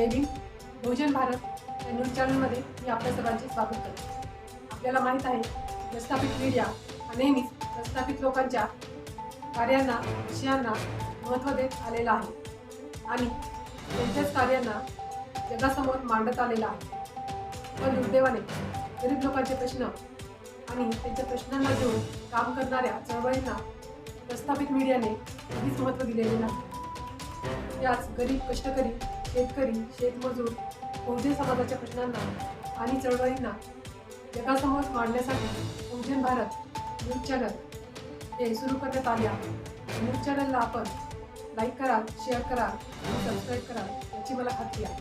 जय भीम. बहुजन भारत या न्यूज चॅनलमध्ये मी आपल्या सर्वांचे स्वागत करते. आपल्याला माहीत आहे प्रस्थापित मीडिया हा नेहमीच प्रस्थापित लोकांच्या कार्यांना विषयांना महत्त्व देत आलेला आहे आणि त्यांच्याच कार्यांना जगासमोर मांडत आलेला आहे. पण दुर्दैवाने गरीब लोकांचे प्रश्न आणि त्यांच्या प्रश्नांना घेऊन काम करणाऱ्या चळवळींना प्रस्थापित मीडियाने कधीच महत्त्व दिलेले नाही. याच गरीब कष्टकरी शेतकरी शेतमजूर बहुजन समाजाच्या प्रश्नांना आणि चळवळींना जगासमोर मांडण्यासाठी बहुजन भारत न्यूज चॅनल हे सुरू करण्यात आले आहे. न्यूज चॅनलला आपण लाईक कराल, शेअर कराल आणि सबस्क्राईब कराल याची मला खात्री आहे.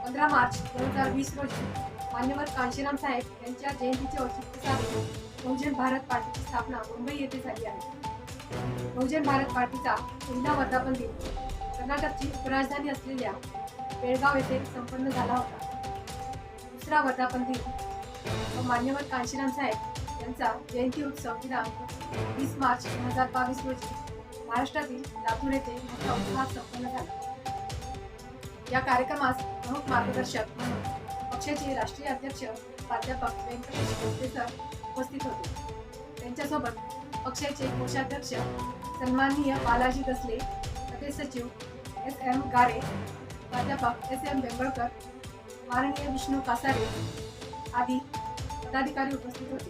15 मार्च 2020 रोजी मान्यवर कांशीराम साहेब यांच्या जयंतीचे औचित्य साधून बहुजन भारत पार्टीची स्थापना मुंबई येथे झाली आहे. बहुजन भारत पार्टीचा पहिला वर्धापन दिन कर्नाटकची उपराजधानी असलेल्या बेळगाव येथे संपन्न झाला होता. दुसरा वर्धापन दिन व मान्यवर कांशीराम साहेब यांचा जयंती उत्सव दिनांक 20 मार्च 2022 रोजी महाराष्ट्रातील लातूर येथे मोठ्या उत्साहात संपन्न झाला. या कार्यक्रमास प्रमुख मार्गदर्शक म्हणून पक्षाचे राष्ट्रीय अध्यक्ष प्राध्यापक व्यंकटेश कसबे सर उपस्थित होते. त्यांच्यासोबत पक्षाचे कोषाध्यक्ष सन्माननीय बालाजी दसले, प्रदेश सचिव SM गारे, प्राध्यापक SM बेंगळकर, माननीय विष्णू कासारे आदी पदाधिकारी उपस्थित होते.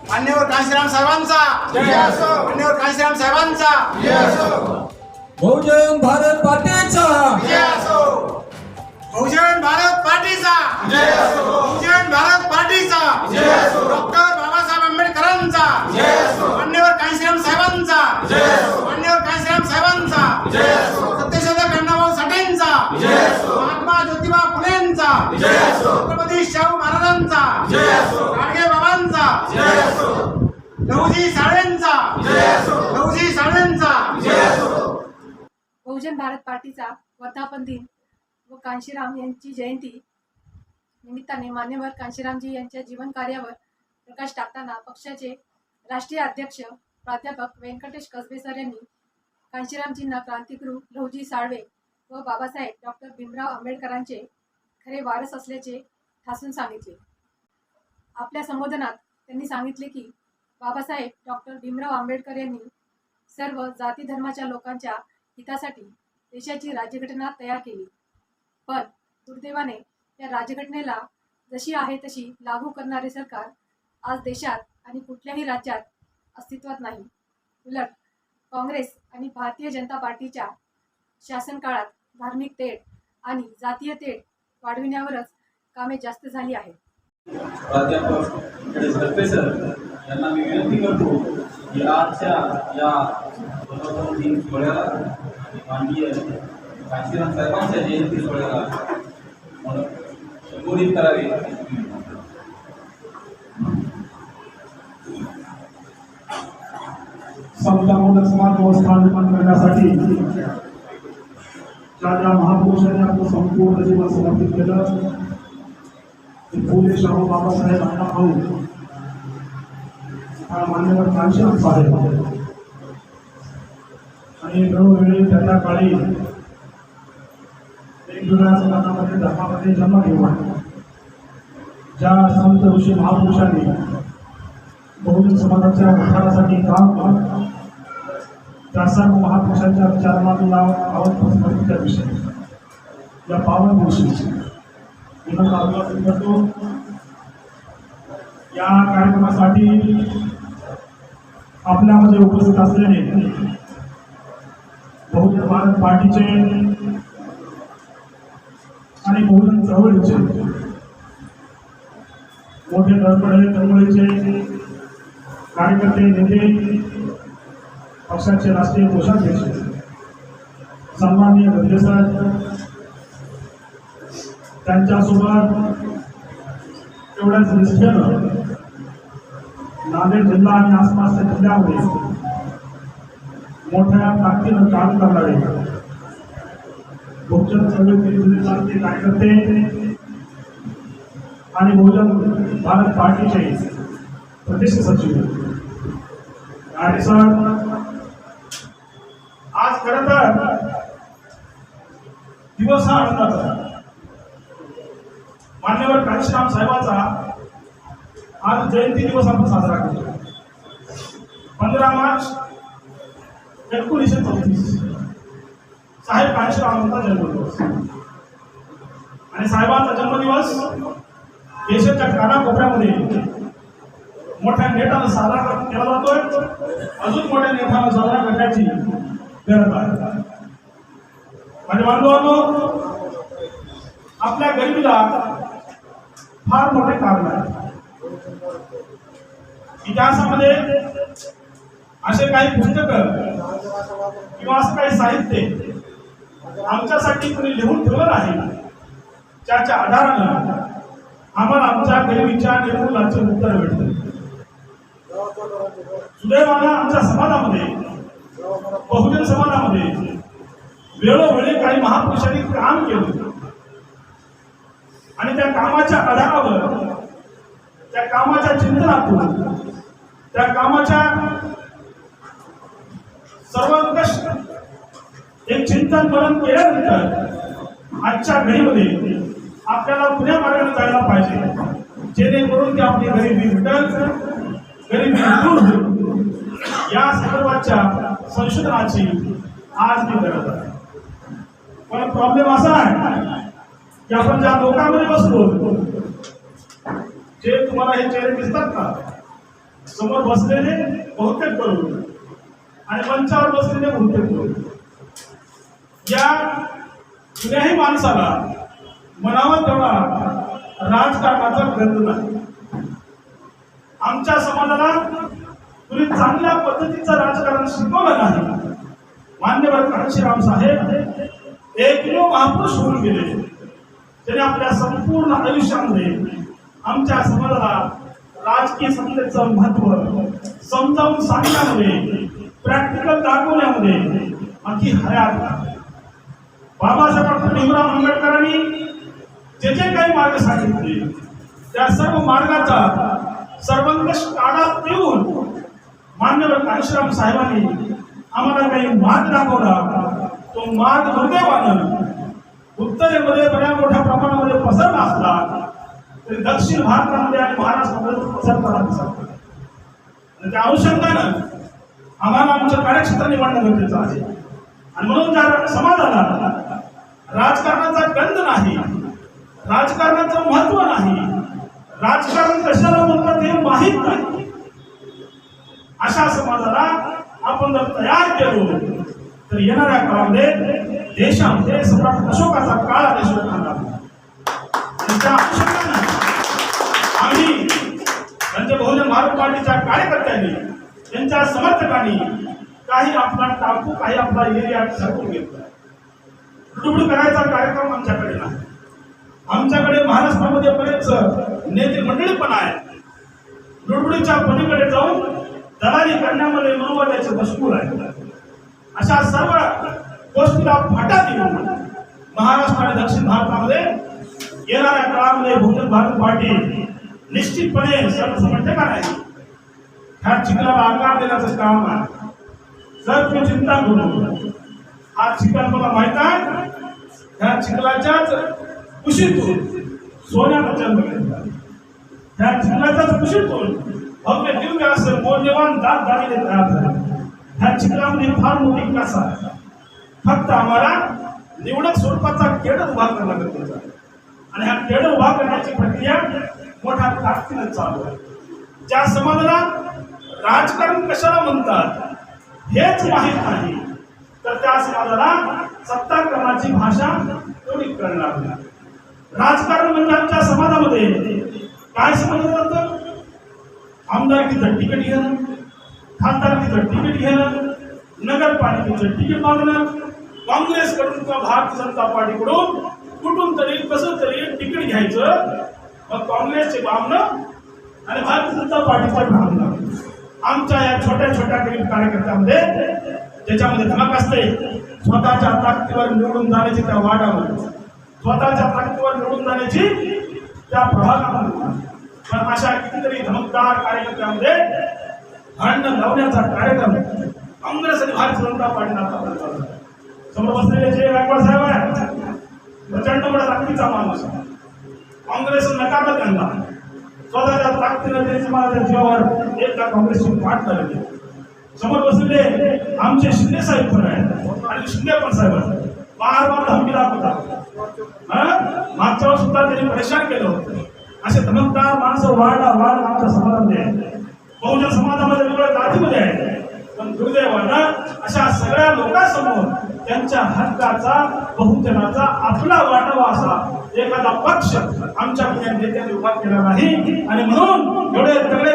मान्यवर कांशीराम साहेबांचा जय असो. मान्यवर कांशीराम साहेबांचा जय असो. बहुजन भारत पार्टीचा जय असो. बहुजन भारत पार्टीचा जय असो. बहुजन भारत पार्टीचा जय असो. डॉक्टर बाबासाहेब आंबेडकरांचा जय असो. मान्यवर कांशीराम साहेबांचा जय असो. मान्यवर कांशीराम साहेबांचा जय असो. सत्यशोधक अण्णाभाऊ साठेंचा जय असो. महात्मा ज्योतिबा फुलेंचा जय असो. छत्रपती शाहू महाराजांचा जय असो. गाडगे बाबांचा जय असो. लहुजी साळवेंचा जय असो. लहुजी साळवेंचा जय असो. बहुजन भारत पार्टीचा वर्धापन दिन व कांशीराम यांची जयंती निमित्ताने मान्यवर कांशीरामजी यांच्या जीवन कार्यावर प्रकाश टाकताना पक्षाचे राष्ट्रीय अध्यक्ष प्राध्यापक व्यंकटेश कसबे सर यांनी कांशीरामजींना क्रांतिगुरू लहुजी साळवे व बाबासाहेब डॉक्टर भीमराव आंबेडकरांचे खरे वारस असल्याचे ठासून सांगितले. आपल्या संबोधनात त्यांनी सांगितले की बाबासाहेब डॉक्टर भीमराव आंबेडकर यांनी सर्व जाती धर्माच्या लोकांच्या हितासाठी देशाची राज्यघटना तयार केली. पण दुर्दैवाने या राज्यघटनेला जशी आहे तशी लागू करणारे सरकार आज देशात आणि कुठल्याही राज्यात अस्तित्वात नाही. उलट काँग्रेस आणि भारतीय जनता पार्टीच्या शासन काळात धार्मिक तेढ आणि जातीय तेढ वाढविण्यावरच कामे जास्त झाली आहेत. प्राध्यापक कसबे सर यांना मी विनंती करतो की आजच्या या वर्धापन दिन सोहळ्याला माननीय कांशीराम साहेबांच्या जयंती सोहळ्याला संबोधित करावे. समतामूलक समाज व्यवस्था निर्माण करण्यासाठी ज्या महापुरुषांनी आपलं संपूर्ण जीवन समर्पित केलं ते फुले शाहू बाबासाहेब अण्णाभाऊ हा मान्यवर कांशीराम साहेब आणि वेळोवेळी त्या काळी वेगवेगळ्या समाजामध्ये धर्मामध्ये जन्म घेऊन ज्या संत ऋषी महापुरुषांनी बहुजन समाजाच्या उद्धारासाठी काम केलं त्या सर्व महापुरुषांच्या विचारांना आवडत्या विषयी या पावन दिवशी करतो. या कार्यक्रमासाठी आपल्यामध्ये उपस्थित असलेले बहुजन भारत पार्टीचे आणि बहुजन चळवळीचे मोठे धडपडे चळवळीचे कार्यकर्ते नेते पक्षाचे राष्ट्रीय कोषाध्यक्ष सन्माननीय गद्दे सर त्यांच्यासोबत तेवढ्याच निष्ठेनं नांदेड जिल्हा आणि आसपासच्या जिल्ह्यामध्ये मोठ्या ताकदीनं काम करणारे बहुजन चळवळीचे कार्यकर्ते आणि बहुजन भारत पार्टीचे प्रदेश सचिव आणि सर आज खरं तर दिवस हा आनंदाचा. मान्यवर काशीराम साहेबांचा आज जयंती दिवस आपण साजरा करतो. 15 मार्च 1934 साहेब काशीरामांचा जन्मदिवस. आणि साहेबांचा जन्मदिवस देशाच्या कानाकोपऱ्यामध्ये मोठ्या नेटानं साजरा केला जातोय. अजून मोठ्या नेटानं साजरा करण्याची गरज आहे. माझ्या बांधवांनो, आपल्या गरिबीला फार मोठे कारण आहे. इतिहासामध्ये असे काही पुस्तकं किंवा असं काही साहित्य आमच्यासाठी कोणी लिहून ठेवलं नाही, ज्याच्या आधारानं आम्हाला आमच्या गरिबीच्या निर्मूलनाचे उत्तर भेटते. सुदैवानं आमच्या समाजामध्ये, बहुजन समाजामध्ये वेळोवेळी काही महापुरुषांनी काम केलं आणि त्या कामाच्या आधारावर, त्या कामाच्या चिंतनातून, त्या कामाच्या सर्वंकष एक चिंतन मनन केल्यानंतर आजच्या घडीमध्ये आपल्याला पुण्या मार्गाने जायला पाहिजे, जेणेकरून ती आपली गरिबी मिटल, गरिबी दूर होईल. या संदर्भाच्या संशोधनाची आज मी गरज आहे. पण प्रॉब्लेम असा आहे की आपण ज्या लोकांमध्ये बसलो, जे तुम्हाला हे चेहरे दिसतात ना, समोर बसलेले बहुतेक करून आणि मंचावर बसलेले बहुतेक करून, या कुण्याही माणसाला मनावर तेवढा राजकारणाचा गंध नाही. आमच्या समाजाला कुणी चांगल्या पद्धतीचं राजकारण शिकवलं नाही. मान्यवर काशीराम साहेब एकमेव महापुरुष होऊन गेले, त्याने आपल्या संपूर्ण आयुष्यामध्ये आमच्या समाजाला राजकीय सत्तेचं महत्व समजावून सांगण्यामध्ये, प्रॅक्टिकल दाखवण्यामध्ये अति हयात. बाबासाहेब डॉक्टर भीमराव आंबेडकरांनी जे जे काही मार्ग सांगितले, त्या सर्व मार्गाचा सर्वंकष काढा देऊन मान्यवर काशीराम साहेबांनी आम्हाला काही मार्ग दाखवला. तो मार्ग दुर्दैवानं उत्तरेमध्ये बऱ्या मोठ्या प्रमाणामध्ये पसरला असला तरी दक्षिण भारतामध्ये आणि महाराष्ट्रामध्ये पसरताना दिसत. त्या अनुषंगानं आम्हाला आमचं कार्यक्षेत्र निवडणं गरजेचं आहे. आणि म्हणून त्या समाजाला राजकारणाचा गंध नाही, राजकारणाचं महत्व नाही, राजकारण कशाला म्हणतात हे माहीत नाही, अशा समाजाला आपण जर तयार केलो तर येणाऱ्या काळामध्ये देशामध्ये सम्राट अशोकाचा काळ अशोकांना आम्ही त्यांच्या बहुजन भारत पार्टीच्या कार्यकर्त्यांनी, त्यांच्या समर्थकांनी काही आपला टाकू, काही आपला एरिया सरकून घेतला. लुडबुड करायचा कार्यक्रम आमच्याकडे नाही. आमच्याकडे महाराष्ट्रामध्ये बरेच नेते मंडळी पण आहेत. लुडबुडीच्या पलीकडे जाऊन दलाली करण्यामध्ये मनोबलाचे मशगूल आहेत. अशा सर्व गोष्टीला फाटा देऊन महाराष्ट्र आणि दक्षिण भारतामध्ये येणाऱ्या काळामध्ये बहुजन भारत पार्टी निश्चितपणे सर्वसमर्थक नाही. ह्या चिखलाला आकार देण्याचं काम आहे. जर तुम्ही चिंता करू, हा चिखल मला माहित आहे, ह्या चिखलाच्याच कुशीतून सोन्याचा जन्म घेतला. ह्या चिखलाच्याच कुशीतून भव्य दिव्य असं मौल्यवान दात दागिने तयार झाले. ह्या चिखलामध्ये फार मोठी कसा आहे. फक्त आम्हाला निवडक स्वरूपाचा केड उभा करणं गरजेचं आहे. आणि हा केड उभा करण्याची प्रक्रिया मोठ्या ताकदीनं चालू आहे. ज्या समाजाला राजकारण कशाला म्हणतात हेच माहीत नाही, तर त्या समाजाला सत्ताक्रमाची भाषा कोणी करणार नाही. राजकारण म्हणजे आमच्या समाजामध्ये काय समजलं जातं? आमदारकीचं तिकीट घेणं, खासदारकीचं तिकीट घेणं, नगरपालिकेचं तिकीट मागणं, काँग्रेसकडून किंवा भारतीय जनता पार्टीकडून कुठून तरी कसं तरी तिकीट घ्यायचं, मग काँग्रेसचे बामणं आणि भारतीय जनता पार्टीचं बामणं. आमच्या या छोट्या छोट्या गरीब कार्यकर्त्यामध्ये त्याच्यामध्ये धमक असते. स्वतःच्या ताकदीवर निवडून जाण्याची त्या वार्डावर, स्वतःच्या ताकदीवर निवडून जाण्याची त्या प्रभागामध्ये. पण अशा कितीतरी धमकदार कार्यकर्त्यामध्ये भांडण लावण्याचा कार्यक्रम काँग्रेस आणि भारतीय जनता पार्टीने आता समोर बसलेले जे गायकवाड साहेब आहेत, प्रचंड मोठा ताकदीचा माणूस. काँग्रेसनं नकारलं त्यांना. स्वतःच्या ताकदीनं त्यांची माझ्या जीवावर एकदा काँग्रेसची वाट लागली. समोर बसलेले आमचे शिंदे साहेब पण आहेत आणि शिंदे पण साहेब बार धमकी दाखवतात. मागच्या वेळेस सुद्धा त्यांनी परेशान केलं होतं. असे धमकदार माणसं वाढ आमच्या समाजामध्ये आहे. बहुजन समाजामध्ये वेगवेगळ्या जातीमध्ये आहे. पण दुर्दैवानं अशा सगळ्या लोकांसमोर त्यांच्या हक्काचा बहुजनाचा आपला वाटावा असा एखादा पक्ष आमच्या नेत्यांनी उभा केला नाही. आणि म्हणून एवढे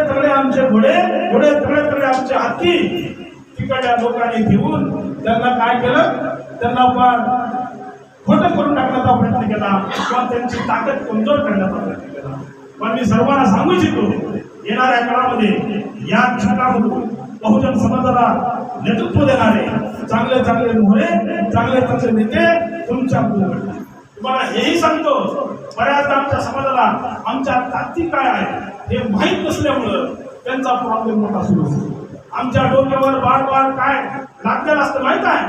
तगडे आमचे घोडे, एवढे तगडे आमचे हत्ती तिकडच्या लोकांनी घेऊन त्यांना काय केलं, त्यांना खोटं करून टाकण्याचा प्रयत्न केला किंवा त्यांची ताकद कमजोर करण्याचा प्रयत्न केला. पण मी सर्वांना सांगू इच्छितो, येणाऱ्या काळामध्ये या क्षेत्रामधून बहुजन समाजाला नेतृत्व देणारे चांगले मोहरे, चांगले नेते तुमच्या तुम्हाला हेही सांगतो, बऱ्याचदा आमच्या समाजाला आमच्या ताकदी काय आहे हे माहीत नसल्यामुळं त्यांचा प्रॉब्लेम मोठा सुरू असतो. आमच्या डोक्यावर बार काय लागलेलं असतं माहित आहे,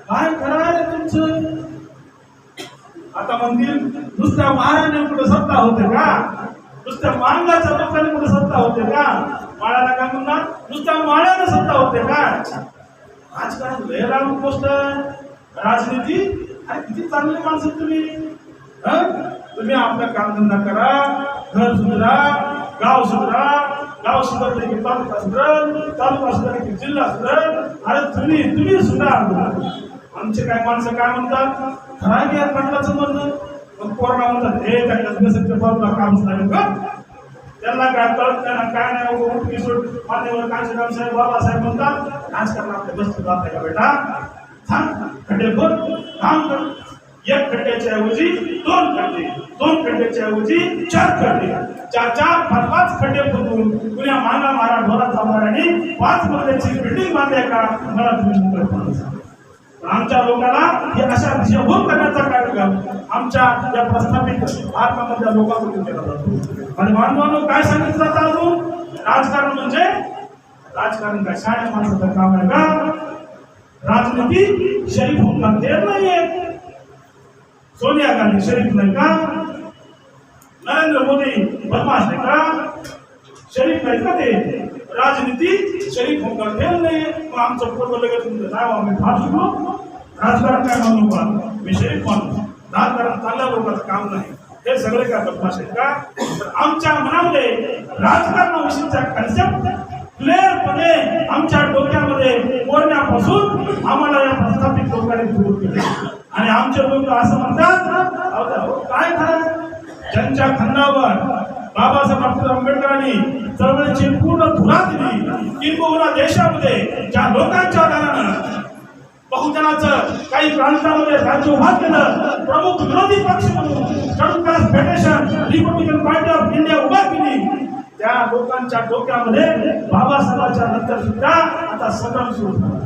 काय करायला तुमचं. आता म्हणतील नुसत्या महाराजांनी कुठे सत्ता होते का, नुसत्या मांगाच्या लोकांनी कुठे सत्ता होते का, माळ्याला काय म्हणणार नुसत्या माळ्याने सत्ता होते का. राजकारण लय लागू गोष्ट, राजनीती आणि किती चांगली माणसं तुम्ही आपलं कामधंदा करा, घर सुधरा, गाव सुधरा, गाव सुधारले की तालुका सुधरल, तालुका सुधारले की जिल्हा सुधरल. अरे तुम्ही सुद्धा आमचे काय माणसं काय म्हणतात, खराब या पाटलाचं म्हणणं. मग कोरोना म्हणतात हे त्या कसबेसच्या बाजूला काम झालं का, त्यांना काय कळत त्यांना काय नाही. मान्यवर कांशीराम साहेब, बाबासाहेब म्हणतात राजकारण आपल्या बसतो जात आहे का बेटा, थांब खड्डे भर काम कर. एक खड्ड्याच्या ऐवजी दोन खड्डे, दोन खड्ड्याच्या ऐवजी चार खड्डे, चार पाच खड्डे खोदून पुण्या मागा मारा ढोरात जाणाऱ्यांनी 5 मजल्याची बिल्डिंग बांधल्या का, मला तुम्ही मुंबईत सांगा. आमच्या लोकांना हे अशा दिशाभूल करण्याचा कार्यक्रम आमच्या या प्रस्थापित भारतामधल्या लोकांकडून केला जातो. आणि बांधवांनो काय सांगितलं जातं अजून, राजकारण म्हणजे राजकारण काय शाळेत माणसाचं काम आहे का, राजनीती शरीफ होऊन देत नाहीये. सोनिया गांधी शरीफ नाही का, नरेंद्र मोदी बदमाश नाही का, शरीफ नाही का ते. राजनीती शरीफ होऊन देत नाहीये. मग आमचं पूर्व लगेच तुमचं नाव आम्ही फार शिकलो, राजकारण काय म्हणू का, मी शरीफ मानू. राजकारण चांगल्या लोकांचं काम नाही, हे सगळे काय बदमाश आहेत का. तर आमच्या मनामध्ये राजकारणाविषयीचा कन्सेप्ट क्लिअरपणे आमच्या डोक्यामध्ये मोडण्यापासून आम्हाला या प्रस्थापित लोकांनी दूर केले. आणि आमचे लोक असं म्हणतात काय खरं, ज्यांच्या खंडावर बाबासाहेब डॉक्टर आंबेडकरांनी चळवळीची पूर्ण धुरा दिली, किंबहुना देशामध्ये ज्या लोकांच्या आधारानं बहुजनाचं काही प्रांतामध्ये राज्य उभा केलं, प्रमुख विरोधी पक्ष म्हणून schedule caste federation republican party of India उभा केली, त्या लोकांच्या डोक्यामध्ये बाबासाहेबांच्या नंतर सुद्धा आता संग्राम सुरू झाला.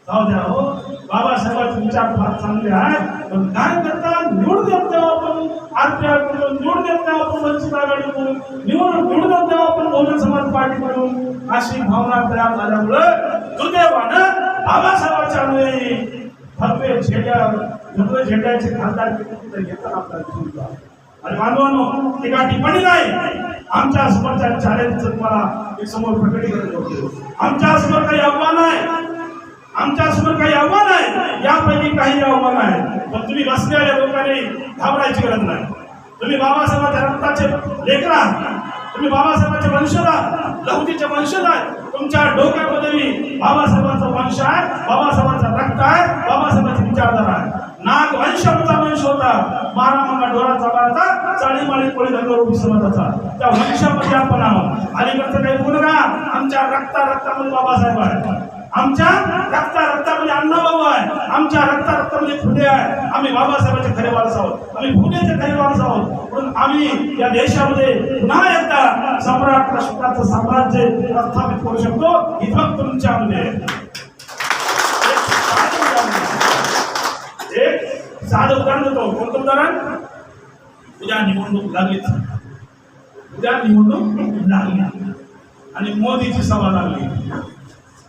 जाऊ द्या हो, बाबासाहेबांचे विचार फार चांगले आहेत, पण काय करता निवड देत नाही आपण, आरपीआय कडून निवड देत नाही आपण, वंचित आघाडीकडून निवड देत नाही आपण, बहुजन समाज पार्टीकडून. अशी भावना तयार झाल्यामुळं दुर्दैवानं बाबासाहेबांच्या भव्य झेंड्याचे खासदार घेताना आपल्याला. आणि बांधवांनो ती काय टिप्पणी नाही, आमच्या समोरच्या चॅलेंज तुम्हाला समोर प्रकटीकरण करतो. आमच्या समोर काही आव्हान आहे, आमच्या समोर काही आव्हान आहे, यापैकी काही आव्हान आहे. पण तुम्ही बसलेल्या लोकांनी घाबरायची गरज नाही. तुम्ही बाबासाहेबांच्या रक्ताचे लेकर आहात, तुम्ही बाबासाहेबांचे वंशज आहात, लहुतीचे वंशज आहेत. तुमच्या डोक्यामध्ये बाबासाहेबांचा वंश आहे, बाबासाहेबांचा रक्त आहे, बाबासाहेबांची विचारधारा आहे. नाग वंश आमचा वंश होता, मारा मागा डोळा चालवायचा, चाळी माळी कोळी धर्मरूपी समाजाचा, त्या वंशामध्ये आपण आहोत. अलीकडचं काही बोलू नका, आमच्या रक्तामध्ये बाबासाहेब आहे, आमच्या रक्तामध्ये अण्णाभाऊ आहे, आमच्या रक्तामध्ये फुले आहे. आम्ही बाबासाहेबांचे खरे वारस आहोत, आम्ही फुलेचे खरे वारस आहोत. म्हणून आम्ही या देशामध्ये पुन्हा एकदा सम्राट अशोकाचं साम्राज्य प्रस्थापित करू शकतो. ही फक्त तुमच्यामध्ये एक साधं उदाहरण देतो. कोणतं उदाहरण, उद्या निवडणूक लागलीच, उद्या निवडणूक लागली आणि मोदीची सभा लागली.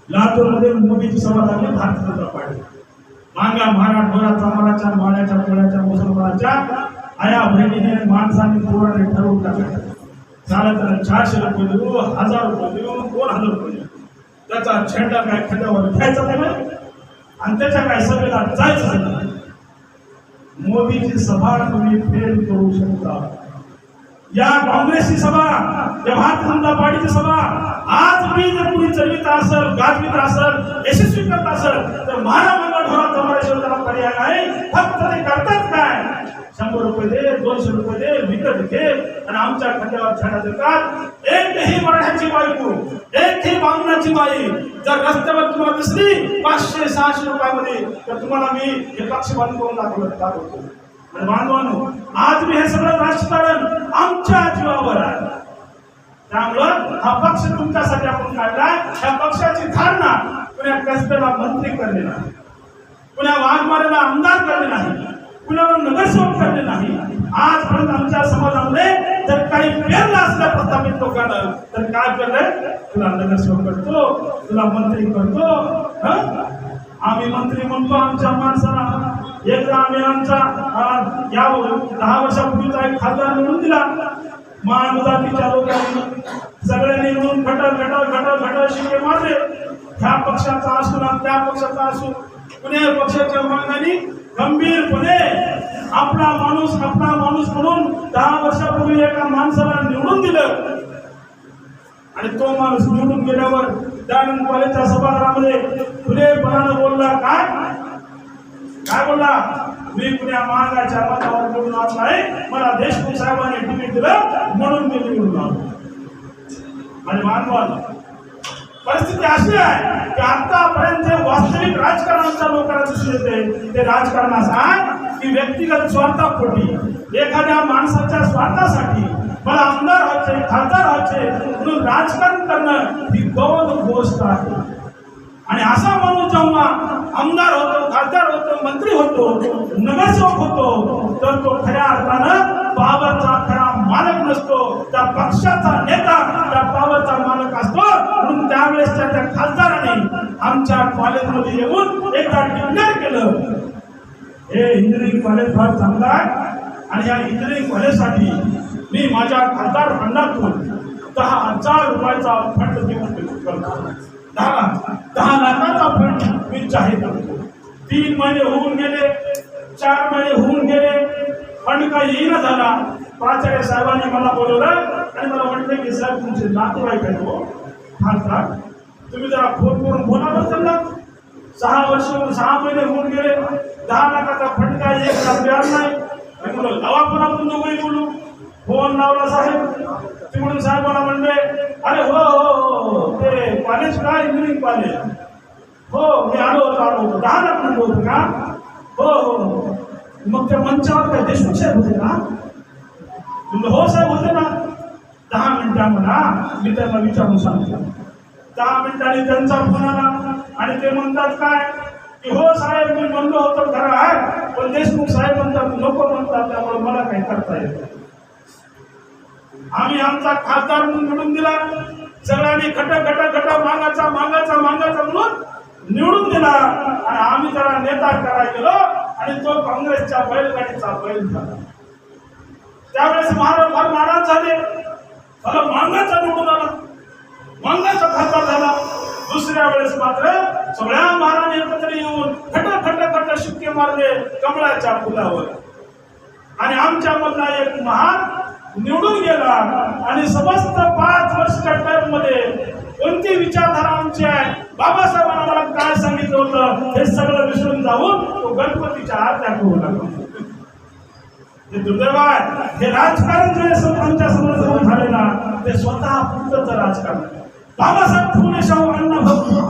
लातूरमध्ये मोदीची सभा लागली भारतीय जनता पार्टी. मांगा मराठवाड्याचा मराठा माळ्याच्या पोळ्याच्या मुसलमानाच्या आया बहिणीने माणसाने पोराने ठरवून टाकलं झालं तर 400 रुपये देऊ 1000 रुपये देऊ 2000 रुपये देऊ त्याचा झेंडा काय खांद्यावर घ्यायचा नाही आणि त्याच्या काय सभेला जायचं नाही. मोदीची सभा तुम्ही फेल करू शकता. या काँग्रेसची सभा या भारतीय जनता पार्टीची सभा आज मी जर कुणी चढवित असेल गाजवित असेल यशस्वी करत असेल तर महाराष्ट्र ढोरात समावेश त्याला पर्याय नाही. फक्त ते करतात काय 100 रुपये दे 200 रुपये दे विकत घे आणि आमच्या खात्यावर छाडा देतात. एकही मराठ्याची बायको एकही बांगणाची बाई जर रस्त्यावर तुम्हाला दिसली 500-600 रुपयामध्ये तर तुम्हाला मी हे पक्ष बंद करून दाखवतो. आणि बांधवांनो आज मी हे सगळं राजकारण आमच्या जीवावर आहे. त्यामुळं हा पक्ष तुमच्यासाठी आपण काढलाय. या पक्षाची धारणा कुण्या कसब्याला मंत्री करणे नाही, कुण्या वाघमारेला आमदार करणे नाही, कुणाला नगरसेवक करणे नाही. आजपर्यंत आमच्या समाजामध्ये जर काही पेरलं असल्या प्रस्थापित लोकांना तर काय करलंय तुला नगरसेवक करतो तुला मंत्री करतो. आम्ही मंत्री म्हणतो आमच्या माणसाला. एकदा आम्ही आमचा या 10 वर्षापूर्वीचा एक खासदार निवडून दिला. मानवजातीच्या लोकांनी सगळ्यांनी मिळून घटा शिके मारले. ह्या पक्षाचा असू ना त्या पक्षाचा असू कुण्या पक्षाच्या मागणी गंभीरपणे आपला माणूस म्हणून 10 वर्षापूर्वी एका माणसाला निवडून दिलं आणि तो माणूस निवडून गेल्यावर दयानंद कॉलेजच्या सभागृहामध्ये खुलेपणानं बोलला काय बोलला मी कुण्या महागाच्या मतावर निवडून आलो नाही, मला देशमुख साहेबांनी तिकीट दिलं म्हणून मी निवडून आलो. आणि मानवाला परिस्थिती अशी आहे की आतापर्यंत वास्तविक राजकारणाच्या लोकांना दिसून येते ते राजकारण असं आहे की व्यक्तिगत स्वार्थापोटी एखाद्या माणसाच्या स्वार्थासाठी मला आमदार व्हायचे खासदार व्हायचे म्हणून राजकारण करणं ही गौरव गोष्ट आहे. आणि असा माणूस जेव्हा आमदार होतो खासदार होतो मंत्री होतो नगरसेवक होतो तर तो खऱ्या अर्थानं पावरचा खरा मालक नसतो. त्या पक्षाचा नेता त्या पावरचा मालक असतो. म्हणून त्यावेळेस त्या खासदाराने आमच्या कॉलेजमध्ये येऊन एकदा डिक्लेअर केलं हे इंजिनिअरिंग कॉलेज फार चांगलं आहे आणि या इंजिनिअरिंग कॉलेजसाठी मी माझ्या खासदार फंडातून 10,000 रुपयाचा फंड देऊन करतो. 10 लाखाचा फंड मी जाहीर करतो. 3 महिने होऊन गेले 4 महिने होऊन गेले फंड काही येईना झाला. प्राचार्य साहेबांनी मला बोलवलं आणि मला म्हटलं की साहेब तुमचे नातेवाईक आहेत हो खासदार तुम्ही जरा फोन करून बोलावं त्यांना. 6 महिने होऊन गेले 10 लाखाचा फंड काय एक तयार नाही. मी म्हणलं लावा पण आपण दोघंही बोलू. फोन लावला साहेब ते म्हणून साहेब मला म्हणले अरे हो ते कॉलेज काय इंजिनिअरिंग कॉलेज हो मी आलो होतो 10 लाख म्हणतो होतो का हो मग त्या मंचावर काय देशमुख साहेब होते का हो साहेब होते ना. 10 मिनिटं म्हणा मी त्यांना विचारून सांगतो. 10 मिनिटांनी त्यांचा फोन आला आणि ते म्हणतात काय की हो साहेब मी म्हणलो होतो खरं आहे पण देशमुख साहेब म्हणतात नको म्हणतात त्यामुळे मला काही करता येत नाही. आम्ही आमचा खासदार म्हणून निवडून दिला. सगळ्यांनी गटा मागाचा म्हणून निवडून दिला आणि आम्ही त्याला नेता करायला गेलो आणि तो काँग्रेसच्या बैलगाडीचा बैल झाला. त्यावेळेस महाराज फार नाराज झाले. मला मांगाचा निवडून आला मांगाचा खासदार झाला. दुसऱ्या वेळेस मात्र सगळ्या महाराज एकत्र येऊन खट शिक्के मारले कमळाच्या फुलावर आणि आमच्या मधला एक महान निवडून गेला. आणि समस्त 5 वर्षाच्या टर्म मध्ये कोणती विचारधारा आमची आहे बाबासाहेबांना मला काय सांगितलं होतं हे सगळं विसरून जाऊन तो गणपतीच्या आरत्या करू लागला. हे दुर्दैव आहे. हे राजकारण जे आमच्या समोर झाले ना ते स्वतः पुरतच राजकारण. बाबासाहेब फुले शाहू अण्णा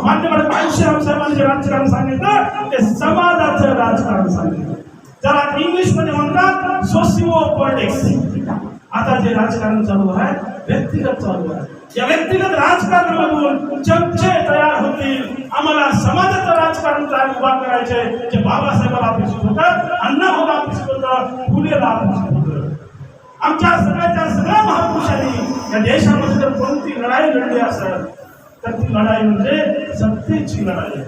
मान्यवर काळजीराम साहेबांचे राजकारण सांगितलं ते समाजाचं राजकारण सांगितलं. ज्याला इंग्लिश मध्ये म्हणतात सोशिओ पॉलिटिक्स. आता जे राजकारण चालू आहे व्यक्तिगत चालू आहे. या व्यक्तिगत राजकारणामधून चमचे तयार होतील. आम्हाला समाजाचं राजकारण उभा करायचे जे बाबासाहेबांना अपेक्षित होतं अण्णाभाऊला अपेक्षित होतं फुलेला अपेक्षित होतं. आमच्या सगळ्या महापुरुषांनी या देशामध्ये जर कोणती लढाई लढली असेल तर ती लढाई म्हणजे सत्तेची लढाई.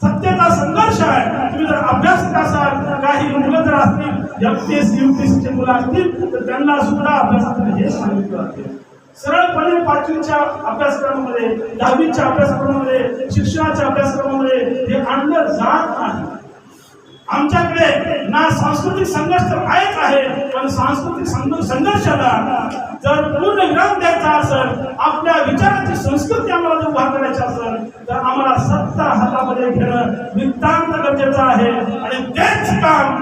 सत्तेचा संघर्ष आहे. तुम्ही जर अभ्यासक असाल, काही मुलं जर असतील, एमपीएससी यूपीएससीचे मुलं असतील, तर त्यांना सुद्धा अभ्यासामध्ये हे सांगितलं जाते. सरळपणे 5वीच्या अभ्यासक्रमामध्ये, 10वीच्या अभ्यासक्रमामध्ये, शिक्षणाच्या अभ्यासक्रमामध्ये हे आणलं जात नाही. आमच्याकडे ना सांस्कृतिक संघर्ष तर आहेच आहे, पण सांस्कृतिक संघर्षाला जर पूर्ण विराम द्यायचा असेल, आपल्या विचाराची संस्कृती आम्हाला जर उभा करायची असेल, तर आम्हाला सत्ता हातामध्ये घेणं नितांत गरजेचं आहे. आणि तेच काम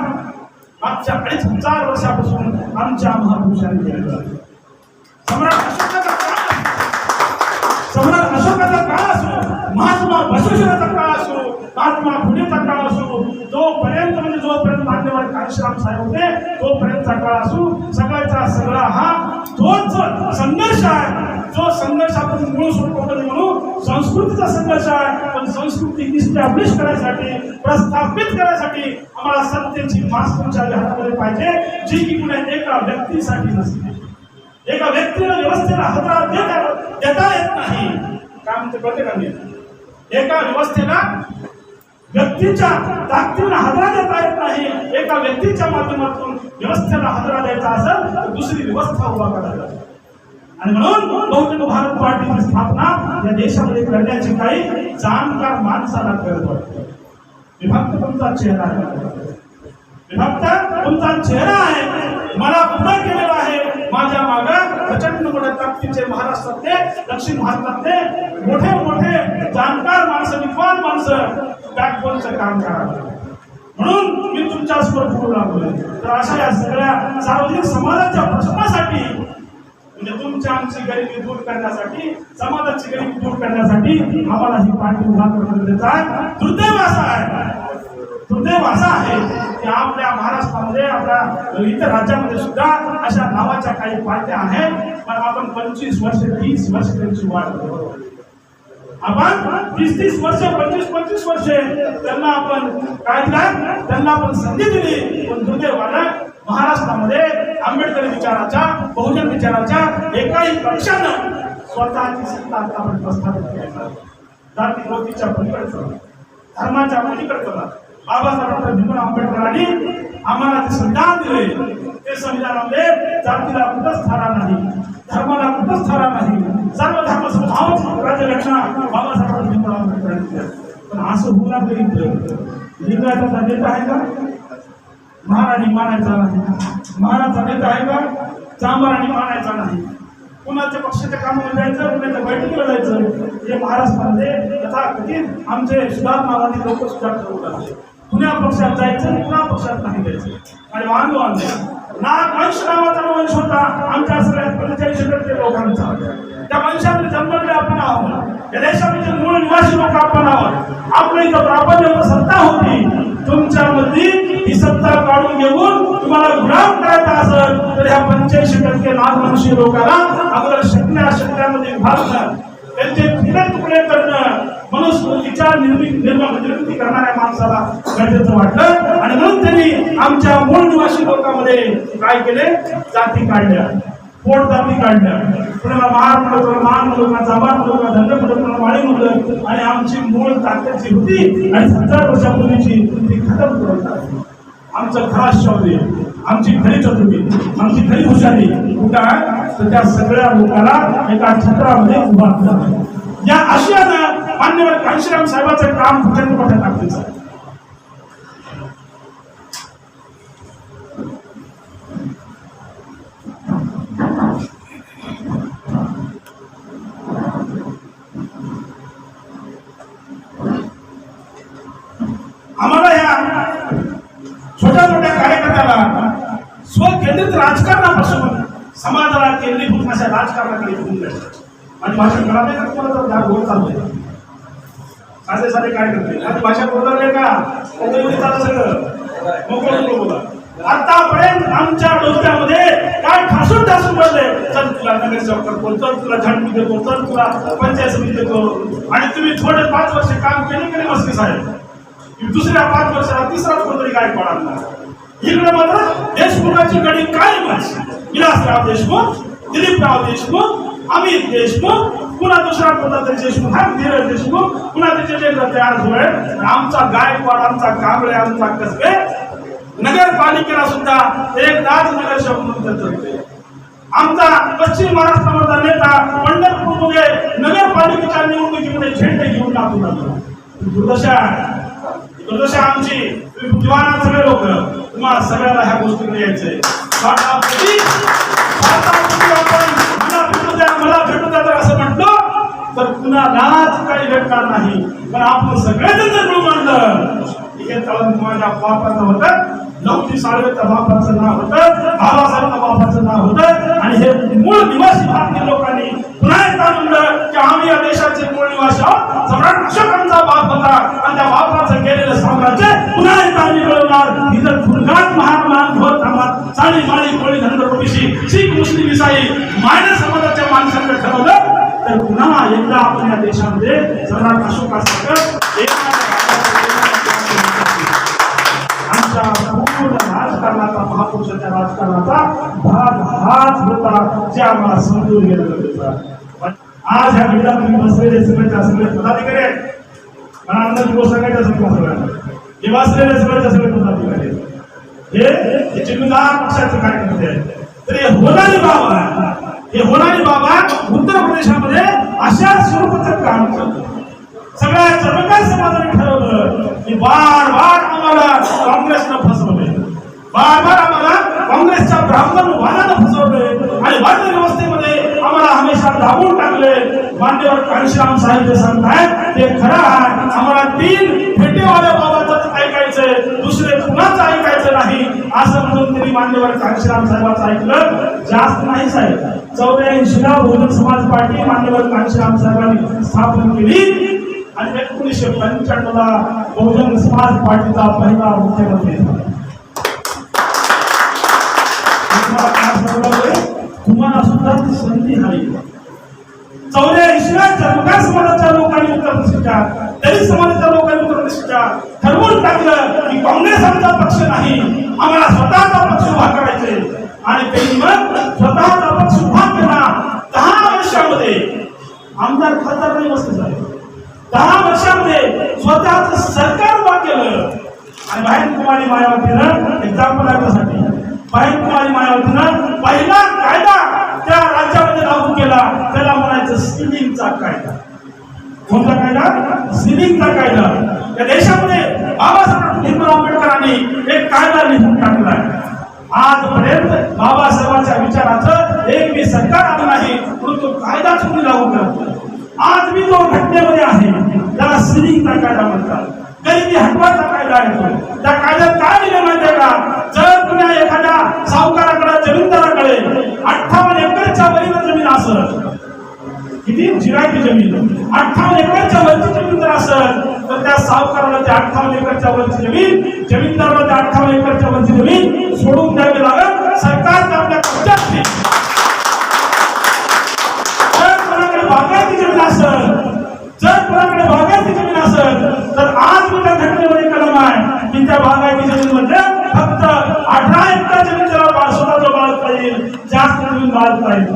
मागच्या 2,500 वर्षापासून आमच्या महापुरुषांनी केलेलं आहे. सम्राट अशोकाचा काळ असो, महात्मा बसवेश्वराचा काळ असो, महात्मा फुलेचा काळ असो, जोपर्यंत मान्यवर काशीराम साहेब होते तोपर्यंतचा काळ असो, सगळ्याचा सगळा हा तोच संघर्ष आहे. जो संघर्ष आपण मूळ स्वरूपामध्ये म्हणू संस्कृतीचा संघर्ष आहे, पण संस्कृती इस्टॅब्लिश करायसाठी, प्रस्थापित करायसाठी आम्हाला सत्तेची मास तुमच्या हातामध्ये पाहिजे, जी की कुठे एका व्यक्तीसाठी नसते. एका व्यक्तीला व्यवस्थेला हातात देता येत नाही. काय म्हणते प्रत्येकाने, एका व्यवस्थेला व्यक्तीच्या ताकदीला हादरा देता येत नाही. एका व्यक्तीच्या माध्यमातून व्यवस्थेला हादरा द्यायचा असेल तर दुसरी व्यवस्था उभा करायला. आणि म्हणून बहुजन भारत पार्टीची स्थापना या देशामध्ये करण्याची काही जाणकार माणसाला गरज वाटते. विभक्त तुमचा चेहरा आहे, विभक्त तुमचा चेहरा आहे, मला पुढे केलेला आहे. माझ्या मागे प्रचंड मोठ्या ताकदीचे महाराष्ट्रातले, दक्षिण भारतातले मोठे जाणकार माणसं, विद्वान माणसं बॅकबोनचं काम करा. म्हणून मी तुमच्या समोर बोलू लागलोय. तर अशा या सगळ्या सार्वजनिक समाजाच्या प्रश्नासाठी, म्हणजे तुमच्या आमची गरिबी दूर करण्यासाठी, समाजाची गरिबी दूर करण्यासाठी आम्हाला ही पार्टी उभा करणं गरजेचं आहे. दुर्दैव असा आहे की आपल्या महाराष्ट्रामध्ये, आपल्या इतर राज्यामध्ये सुद्धा अशा नावाच्या काही पार्ट्या आहेत, पण आपण 25 वर्ष 30 वर्ष त्यांची वाट करतो. आपण 30 वर्ष 25 वर्ष त्यांना आपण काय दिलं, त्यांना आपण संधी दिली. पण दुर्दैवानं महाराष्ट्रामध्ये आंबेडकरी विचाराच्या, बहुजन विचाराच्या एकाही पक्षानं स्वतःची सत्ता आपण प्रस्थापित केली. जाती गोतीच्या पलीकडचं, धर्माच्या पलीकडचं बाबासाहेब भीमराव आंबेडकरांनी आम्हाला जे संविधान दिले, ते संविधानामध्ये जातीला कुठंच थारा नाही, धर्माला कुठंच थारा नाही, सर्व धर्म समभाव राज्यरक्षणा बाबासाहेब भीमराव आंबेडकरांनी दिलं. पण असं होऊ लागलं इथं लिंगायताचा नेता आहे का, महाराणी मानायचा नाही, महाराजचा नेता आहे का, चांबाराणी मानायचा नाही, कुणाच्या पक्षाच्या कामामध्ये जायचं, कुणाच्या बैठकीला जायचं. हे महाराष्ट्रामध्ये तथाकथित आमचे सुधारणावादी लोक सुद्धा ठरवतात. कुण्या पक्षात जायचं, कुणा पक्षात नाही जायचं. आणि नागवंश नावाचा वंश होता आमच्या सगळ्या 45% लोकांचा. त्या वंशामध्ये जन्मलेले आपण आहोत, या देशामध्ये मूळ निवासी लोक आपण आहोत. आपल्या इथं प्राबल्य सत्ता होती, तुमच्यामध्ये ही सत्ता काढून घेऊन तुम्हाला गुलाम करायचा असेल तर ह्या 85% नागवंशी लोकांना अगोदर शक्त्यामध्ये विभागणं, त्यांचे फिरे तुकडे करणं, मनुस्मृतीच्या निर्मिती करणाऱ्या माणसाला गरजेचं वाटलं. आणि म्हणून त्यांनी आमच्या मूळ निवासी लोकांमध्ये काय केले, जाती काढल्या, पोट जाती काढल्या. कुणाला महार म्हणलं, मान म्हणलं, जाबार म्हणलं, धंदे म्हणलं, वाणी म्हणलं. आणि आमची मूळ ताकदची होती आणि 70 वर्षापूर्वीची ती खतम करून टाकली. आमचं खरा शौर्य, आमची खरी चतुर्थी, आमची खरी हुशारी कुठं आहे, तर त्या सगळ्या लोकांना एका छत्रामध्ये उभा केलं. या आशयानं मान्यवर काशीराम साहेबांचं काम प्रचंड मोठ्या ताकदीचं आहे. आम्हाला या छोट्या छोट्या कार्यकर्त्याला स्वकेंद्रित राजकारणापासून समाजाला केंद्रीभूत अशा राजकारणाकडे घेऊन जायचं. माझी भाषा कळा नाही का तुम्हाला, तर दार बोल चालू आहे. साधे काय करते, माझी भाषा बोलणार का सगळं मोकळं बोला. आतापर्यंत आमच्या डोक्यामध्ये काय ठासून बसले, चल तुला नगरसेवक करतो, चल तुला झंडी देतो, चल तुला पंचायत समिती देतो. आणि तुम्ही थोडे 5 वर्ष काम केले मस्ती साहेब, दुसऱ्या 5 वर्षाला तिसरा कोणतरी काय पडणार. इकडे मात्र देशमुखाची गडी कायमच, विलासराव देशमुख, दिलीपराव देशमुख, अमित देशमुख, पुन्हा दुसरा कोणता तरी देशमुख हा धीरज देशमुख, पुन्हा त्याचे लेकर तयार झाले. आमचा गायकवाड, आमचा कांबळे, आमचा कसबे नगरपालिकेला सुद्धा एकदाच नगरसेवक म्हणून होते. आमचा पश्चिम महाराष्ट्रामधला नेता पंढरपूरमध्ये नगरपालिकेच्या निवडणुकीमध्ये झेंडे घेऊन दाखवून लागला. दुर्दशा आमची. बुद्धिवान सगळे लोक तुम्हाला सगळ्याला ह्या गोष्टीकडे यायचंय. मला भेटू द्या जर असं म्हटलं तर कुणालाच काही भेटणार नाही. पण आपण सगळेजण जर मिळून म्हणलं हे तळण माझ्या बापाचं होतं, नवती साळवेच्या बापाचं नाव होतं, बाबासाहेबच्या बापाचं नाव होतं. आणि हे मूळ निवासी भारतीय लोकांनी पुन्हा एकदा म्हणलं की आम्ही या देशाचे मूळ निवासी आहोत. सम्राट अशोकांचा बाप होता आणि त्या बापाचं गेलेलं साम्राज्य पुन्हा एकदा आम्ही मिळवणार. ही जर फुलगाट महान महान भोर थांबत साडी माळी कोळी धनगर ओबीसी शीख मुस्लिम इसाई मायनर समाजाच्या माणसांनी ठरवलं तर पुन्हा एकदा आपण या देशामध्ये सम्राट अशोकासारखं आमच्या पूर्ण राजकारणाचा महापुरुषाच्या राजकारणाचा भाग हाच होता जे आम्हाला समजून गेलं होतं. आज ह्या वेळेला तुम्ही बसलेले सगळे पदाधिकारी आहेत. मला आनंद दिवस सांगायचा सगळ्यांना हे बसलेले सगळे पदाधिकारी हे जिम्मेदार पक्षाचे कार्यकर्ते आहेत. तर हे होणारी बाबा उत्तर प्रदेशामध्ये अशा स्वरूपाचं काम करतो. सगळ्या जमकार समाजाने ठरवलं की बार आम्हाला काँग्रेसनं फसवले, बार आम्हाला काँग्रेसच्या ब्राह्मणवादानं फसवले आणि वाद्य व्यवस्थेमध्ये आम्हाला हमेशा दाबून टाकले. मान्यवर कांशीराम साहेब जे सांगतायत ते खरं आहे. आम्हाला 3 फेटेवाल्या बाबाच ऐकायचंय, दुसरे कुणाचं ऐकायचं नाही असं म्हणून त्यांनी मान्यवर कांशीराम साहेबांचं ऐकलं. जास्त नाही साहेब, 84ला बहुजन समाज पार्टी मान्यवर कांशीराम साहेबांनी स्थापन केली आणि 1995ला बहुजन समाज पार्टीचा पहिला मुख्यमंत्री झाला. तुम्हाला सुद्धा ती संधी हवी. 84ला जमकार समाजाच्या लोकांनी उत्तर प्रदेशच्या, दलित समाजाच्या लोकांनी उत्तर प्रदेशच्या ठरवून टाकलं की काँग्रेस आमचा पक्ष नाही, आम्हाला स्वतःचा पक्ष उभा करायचे. आणि त्यांनी मग स्वतःचा पक्ष उभा केला. 10 वर्षामध्ये आमदार खासदार नाही मस्त झाले. 10 वर्षामध्ये स्वतःचं सरकार उभा केलं. आणि बाहेर मायावतीनं एक्झाम्पल ऐकण्यासाठी मायावतीनं पहिला कायदा त्या राज्यामध्ये लागू केला. त्याला म्हणायचं सिलिंगचा कायदा. कोणता कायदा? सिलिंगचा कायदा. या देशामध्ये बाबासाहेब भीमराव आंबेडकरांनी एक कायदा लिहून टाकलाय. आजपर्यंत बाबासाहेबांच्या विचाराचं एक मी सरकार आलं नाही, परंतु कायदा तुम्ही लागू करतो. आज मी जो घटनेमध्ये आहे त्याला सिलिंगचा कायदा म्हणतात. गरिबी हटवाचा कायदा आहे. त्या कायद्यात काय लिहिलं माहितीये का? जर तुम्ही एखाद्या सावकाराकडे जमीनदाराकडे 58 एकरच्या वरील जमीन असेल, किती जिरायती जमीन 58 एकरच्या वरची जमीन जर असेल तर त्या सावकाराला त्या 58 एकरच्या वरची जमीन, जमीनदाराला त्या 58 एकरच्या वरची जमीन सोडून द्यावी लागेल. सरकार आपल्या कब्जात घेईल. जर कोणाकडे बागायती जमीन असेल तर आज मी त्या घटनेमध्ये कलम आहे की त्या बागायती जमीनमध्ये फक्त 18 एकर जमीन त्याला स्वतःचं बाळगता पाहिजे, जास्त जमीन बाळगता पाहिजे.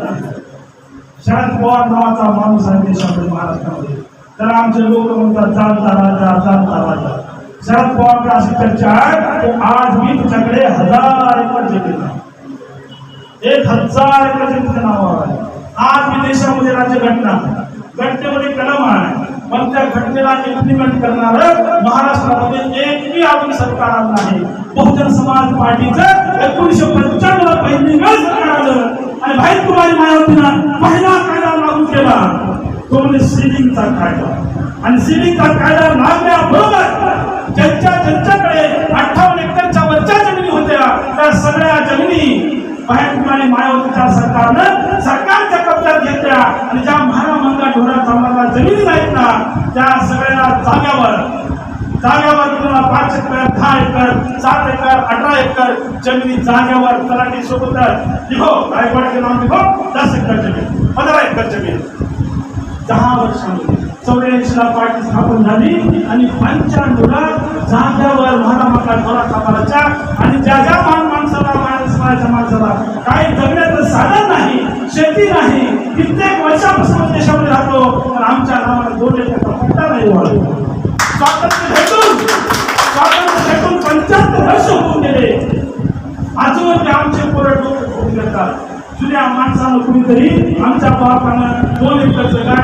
शरद पवार नावाचा माणूस आहे देशामध्ये, महाराष्ट्रामध्ये. तर आमचे लोक म्हणतात जाणता राजा. शरद पवारची अशी चर्चा आहे की आज मी तुझ्याकडे 1000 एकर जमीन आहे, 1000 एकर जमीनच्या नावावर आहे. आज मी देशामध्ये घटनेमध्ये कलम आहे, पण त्या घटनेला इम्प्लिमेंट करणार महाराष्ट्रामध्ये एकही अजून सरकार आलं नाही. बहुजन समाज पार्टीचं 1995ला पहिली वेळ सरकार आलं आणि भाई मायावतीनं पहिला कायदा लागू केला तो म्हणजे सिलिंगचा कायदा. आणि सिलिंगचा कायदा लागल्याबरोबर ज्यांच्याकडे 58 एकरच्या वरच्या जमिनी होत्या त्या सगळ्या जमिनी बाहेर मायावतीच्या सरकारनं सरकारच्या कब्जात घेतल्या. आणि ज्या महारामंगा ढोरा चावणाऱ्या जमिनी नाहीत ना त्या सगळ्या जाग्यावर तुम्हाला 5 एकर 10 एकर 7 एकर 18 एकर जमिनी जाग्यावर तलाठी सोबत लिहो, गायकवाडचे नाव लिहो, 10 एकर जमीन 15 एकर जमीन. 10 वर्षांमध्ये 84ला पार्टी स्थापन झाली आणि 95ला जाग्यावर महारामंगा ढोरा चावणाऱ्याच्या आणि ज्या माणसाला समाजाच्या माणसाला काही जगण्याचं साधन नाही, शेती नाही, कित्येक वर्षापासून देशामध्ये राहतो, पण आमच्या नावाला 2 एकरचा पट्टा नाही वाढवला. स्वातंत्र्य भेटून 75 वर्ष होऊन गेले, अजून ते आमचे पोरं डोकं ठोकून घेतात. जुन्या माणसानं कुणीतरी आमच्या बापानं 2 एकरचं गाय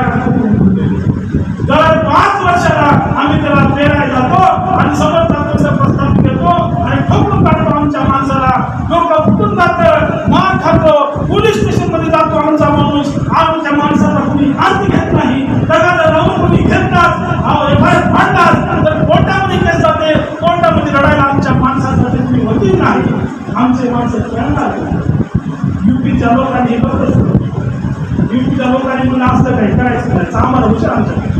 दर 5 वर्षाला आम्ही त्याला पेरायला जातो आणि समर्थांचा प्रस्ताव घेतो आणि ठोकून काढतो. आमच्या माणसाला डोकं फुटून जातं, मार खातो, पोलीस स्टेशन मध्ये जातो आमचा माणूस. आमच्या माणसाला कुणी हात घेत नाही, दगाला लावून कुणी घेतात, बाहेर फाडतात, तर कोर्टामध्ये केस जाते. कोर्टामध्ये लढायला आमच्या माणसासाठी कुणी वकील नाही. आमचे माणसं खेळणार. युपीच्या लोकांनी युपीच्या लोकांनी म्हणून असलं काही करायचं नाही. आम्हाला हुशार आमच्याकडे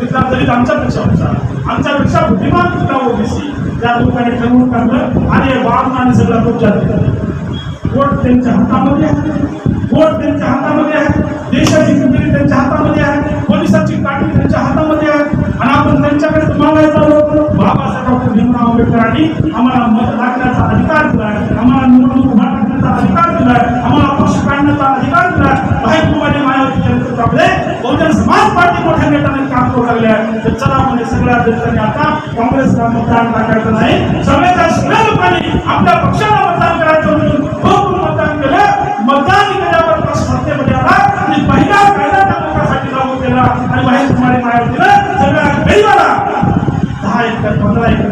तिथला तरी आमच्यापेक्षा हुशार, आमच्यापेक्षा बुद्धिमान तिथला ओबीसी त्या लोकांनी ठरवून काढलं आणि बामनाने सगळा तुमच्या वोट त्यांच्या हातामध्ये आहे, वोट त्यांच्या हातामध्ये आहे, देशाची कुंडली त्यांच्या हातामध्ये आहे, पोलिसांची काठी त्यांच्या हातामध्ये आहे. आणि आपण त्यांच्याकडे मागायचा बाबासाहेब डॉक्टर भीमराव आंबेडकरांनी आम्हाला मत टाकण्याचा अधिकार दिलाय, आम्हाला निवडणूक उभा टाकण्याचा अधिकार दिलाय, आम्हाला पक्ष काढण्याचा अधिकार दिलाय. भाई मायावतीच्या नेतृत्वामध्ये बहुजन समाज पार्टी मोठ्या नेत्याने काम करू लागले आहे. तर चला म्हणजे सगळ्या देशाने आता काँग्रेसला मतदान टाकायचं नाही, सगळ्या लोकांनी आपल्या पक्षाला मतदान करायचं म्हणून खूप मतदान केलं. मतदान केल्यावर पक्ष सत्तेमध्ये आला आणि पहिला कायदा त्या लोकांसाठी लागू केला आणि भाई मायावतीला सगळ्या गरीबाला 10 एकर 15 एकर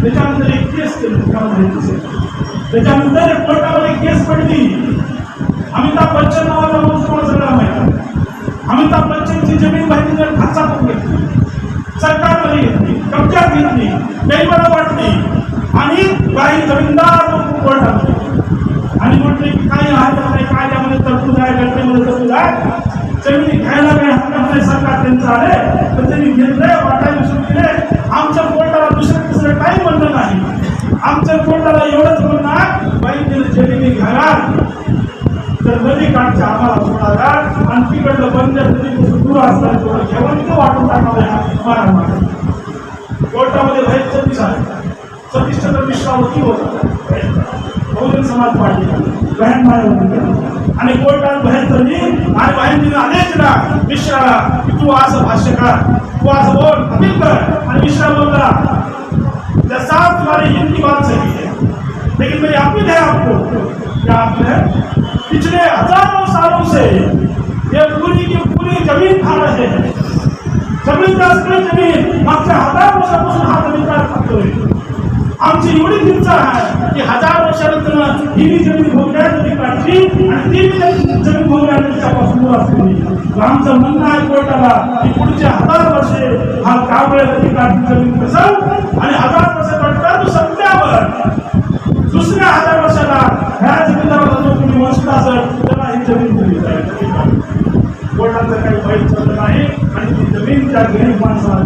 त्याच्यानंतर एक केस केली, त्याच्यानंतर एक कोर्टामध्ये केस पडली. अमिताभ बच्चन नावाचा माणूस कोण सगळ्याला माहिती. अमिताभ बच्चनची जमीन बाहेर खाचा पण घेतली, सरकारमध्ये घेतली, कब्जात घेतली, गरीबाला वाटली आणि काही जमीनदार कोर्ट आले आणि म्हटले की काही आहे काय त्यामध्ये तरतूद आहे, घटनेमध्ये तरतूद आहे, जमिनी घ्यायला काही हक्क सरकार त्यांचं आले तर त्यांनी घेतलंय, वाटायला सुरू केले. आमच्या कोर्टाला दुसरं काही म्हणणं नाही. आमच्या कोर्टाला एवढंच म्हणणार बाई जमिनी घ्यायला तर नदी काठच्या आम्हाला सोडाव्या आणि तिकडलं बंद दूर असताना तेवढं घेऊन ते वाटून टाकावं. कोर्टामध्ये बाहेर 36 मिश्रा वकील होता बहुजन समाज पार्टीला बहन मायावती आणि कोर्टात बाहेर चढली आणि बाहेर आदेश दिला मिश्राला की तू असं भाष्य कर, तू असं बोल, अपील कर. आणि मिश्रा बोलला जैसा तुम्हारी हिंदी बात सही है लेकिन मेरी अपील है आपको, क्या अपील है? पिछले हजारों सालों से ये पूरी की पूरी जमीन खा रहे हैं, जमीन मागच्या 1000 वर्षापासून हा जमीनदार खातोय. आमची एवढी इच्छा आहे की 1000 वर्षानंतर ही जमीन भोगल्या तरी काढली आणि ती जमीन भोगल्या त्याच्यापासून दूर असली. आमचं म्हणणं आहे कोर्टाला की पुढच्या 1000 वर्षे हा कावळे तरी काढली जमीन कसं आणि 1000 वर्ष काढतात संपल्यावर दुसऱ्या 1000 वर्षाला ह्या जमीनदाराला जो कोणी वंशज असेल त्याला ही जमीन दिली जाईल. कोर्टाचं काही वाईट चाललं नाही आणि ती जमीन त्या गरीब माणसाला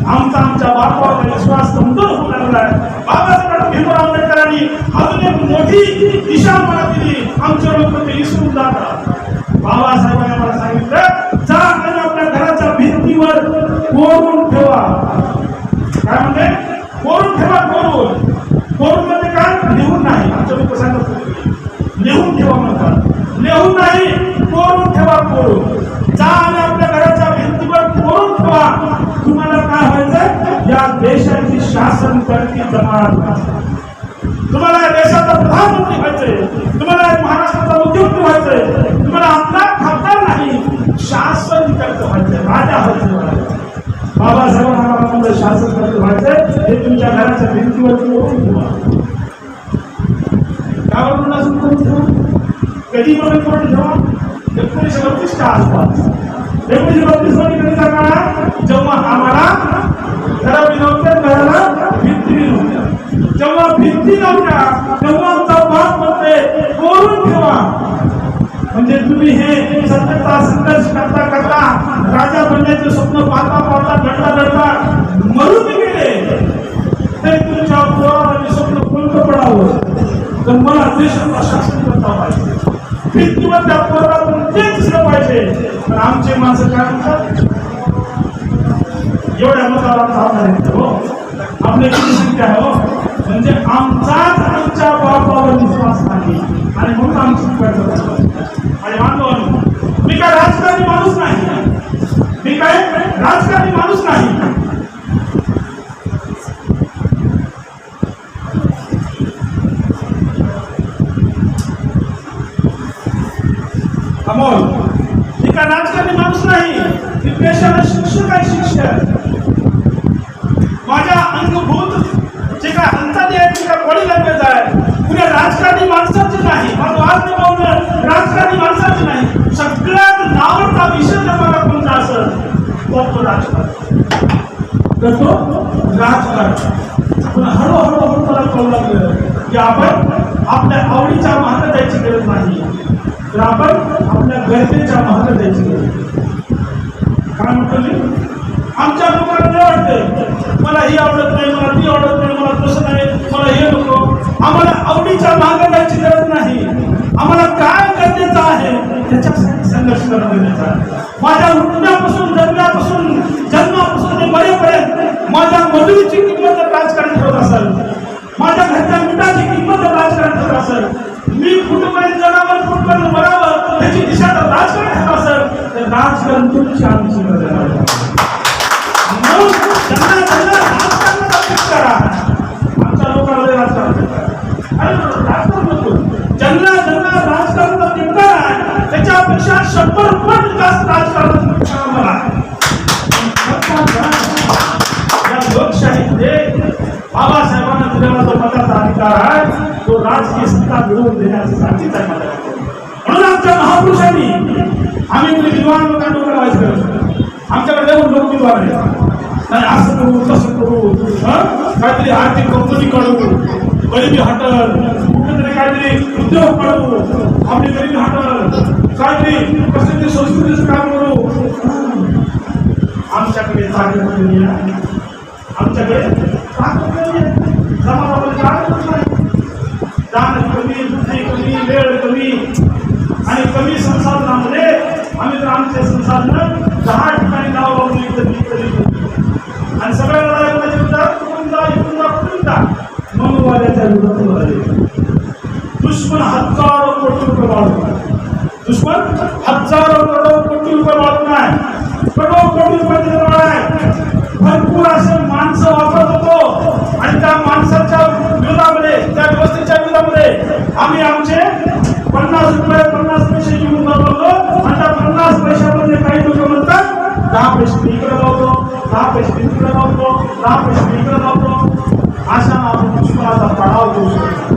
आमच्या बापावर विश्वास समजून होणार आहे. बाबासाहेब भीमराव आंबेडकरांनी अजून एक मोठी दिशा मला दिली. आमचे लोक ते विसरून जातात. बाबासाहेबांनी मला सांगितलं जा आणि आपल्या घराच्या भिंतीवर कोरून ठेवा. काय म्हणते? कोरून ठेवा. कोरून म्हणजे काय? लिहून नाही. आमच्या लोक सांगतात लिहून ठेवा म्हणतात. लिहून नाही, कोरून ठेवा. कोरून जा आणि आपल्या घराच्या भिंतीवर कोरून ठेवा. तुम्हाला काय व्हायचंय? या देशाची शासन करती जमात. तुम्हाला या देशाचा प्रधानमंत्री व्हायचंय, तुम्हाला महाराष्ट्राचा मुख्यमंत्री व्हायचंय, तुम्हाला आपला खासदार नाही शासन करतं व्हायचंय, राजा व्हायचंय. बाबासाहेबांना आम्हाला शासन करतं व्हायचंय. हे तुमच्या घराच्या भिंतीवर कोरून ठेवा. त्यावरून अजून कोण ठेवा? कधी म्हणून कोण ठेवा? 1932च्या आसपास 1932 मध्ये कधीचा काळ जेव्हा आम्हाला घरावी नव्हत्या, घराला भिंती नव्हत्या. जेव्हा भिंती नव्हत्या तेव्हा आमचा बाप म्हणते कोरून ठेवा. म्हणजे तुम्ही हे सत्तेचा संघर्ष करता करता राजा बनण्याचे स्वप्न पाहता पाहता लढता मरून गेले तरी तुमच्या पोराला स्वप्न कोणतं पडावं तर मला देशाचा शासन करता पाहिजे. भिंतीवर त्या पोराला तेच दिसलं पाहिजे. पण आमचे माणसं काय म्हणतात? एवढ्या मतावर आमचा आधार आहे हो. आपली किती संख्या आहे हो, म्हणजे आमचाच आमच्या बापावर विश्वास नाही आणि म्हणून आमची करतो. आणि बांधवांनो, मी काय राजकारणी माणूस नाही, मी काय राजकारणी माणूस नाही. अमोल, मी काय राजकारणी माणूस नाही, मी पेशाला शिक्षक आहे. शिक्षक माझ्या अंगभूत जे काय हालचाली आहेत, जे काय बॉडी लँग्वेज आहे, कुण्या राजकारणी माणसाची नाही. माझं आज बोलणं राजकारणी माणसाची नाही. सगळ्यात नावडता विषय जर मला कोणता असेल तो राजकारण करतो. राजकारण पण हळूहळू मला कळू लागलं की आपण आपल्या आवडीच्या मागे द्यायची गरज नाही, तर आपण आपल्या गरजेच्या मागे द्यायची गरज. काय म्हणतो मी, आमच्या लोकांना वाटतं मला ही आवडत नाही, मला ती आवडत नाही, मला तसं नाही, मला हे नको. आम्हाला आवडीच्या मागे जायची गरज नाही. आम्हाला काय गरजेचं आहे त्याच्यासाठी संघर्ष करणं गरजेचं आहे. माझ्या उठण्यापासून जन्मापासून ते मरेपर्यंत माझ्या मजुरीची किंमत जर राजकारण ठरत असेल, माझ्या घरच्या मिठाची किंमत जर राजकारण ठरत असेल, मी कुठपर्यंत जगावर कुठपर्यंत मरावं त्याची दिशा जर राजकारण ठरत असेल, तर राजकारण तुमची आमची गरज आहे. आमच्या लोकांना राजकारण नको. ज्यांना राजकारणाचा तिटकारा आहे त्याच्यापेक्षा 100 पट जास्त राजकारणाचा मला या लोकशाहीमध्ये बाबासाहेबांना दिलेला जो मताचा अधिकार आहे तो राजकीय सत्ता मिळवून देण्याची साठीच आहे माझ्याकडे. म्हणून आमच्या महापुरुषांनी आम्ही विद्वान लोकांना करायचं करतो. आमच्याकडे लोक विद्वान आहेत, असं करू तसं करू, काहीतरी आर्थिक कंपनी काढू, गरिबी हटल, कुठेतरी काहीतरी उद्योग काढू, आपली गरिबी हटल, काहीतरी कसली संस्कृतीचं काम करू. आमच्याकडे ताकद नाही आहे, आमच्याकडे ताकद नाही आहे, जमावामध्ये ताकद नाही. दान कमी, बुद्धी कमी, वेळ कमी आणि कमी संसाधनामध्ये आम्ही तर आमचे संसाधन 10 ठिकाणी नाव लावून आणि सगळ्या मनुवाद्याच्या विरोधात दुश्मन हजारो कोटी रुपये वाढवणार, दुश्मन हजारो करोड कोटी रुपये वाढवणार, करोड कोटी रुपये आहे. भरपूर असे माणसं वापरत होतो आणि त्या माणसाच्या विरोधामध्ये, त्या व्यवस्थेच्या विरोधामध्ये आम्ही आमचे 50 रुपये 50 पैसे घेऊन वापरतो. आणि त्या 50 पैशामध्ये काही लोक म्हणतात 10 पैसे इकडे लावतो, 10 पैसे इकडे लावतो, 10 पैसे इकडे लावतो. अशा आपण दुष्काळाचा पडाव देऊ शकतो.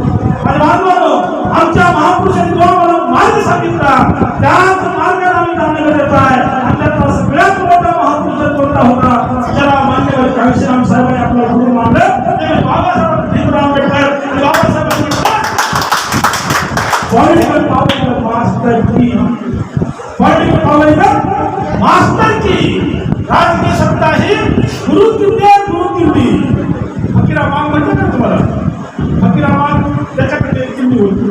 आणि बांधवांनो, आमच्या महापुरुषांनी जो मला मार्ग सांगितला त्याच मार्गाने आम्ही जाणं गरजेचं आहे. आणि त्यातला सगळ्यात मोठा महापुरुष कोणता होता, ज्याला मान्यवर काळीराम साहेबांनी आपला गुरु मानलं, ते बाबासाहेब भीमराव आंबेडकर. बाबासाहेबांनी पॉलिटिकल पॉवर मास्टर की, पॉलिटिकल पॉवर मास्टर की, राजकीय सत्ता ही गुरु किल्ली. फकीराबाग म्हणतात ना तुम्हाला, फकीराबाग त्याच्याकडे किल्ली होती.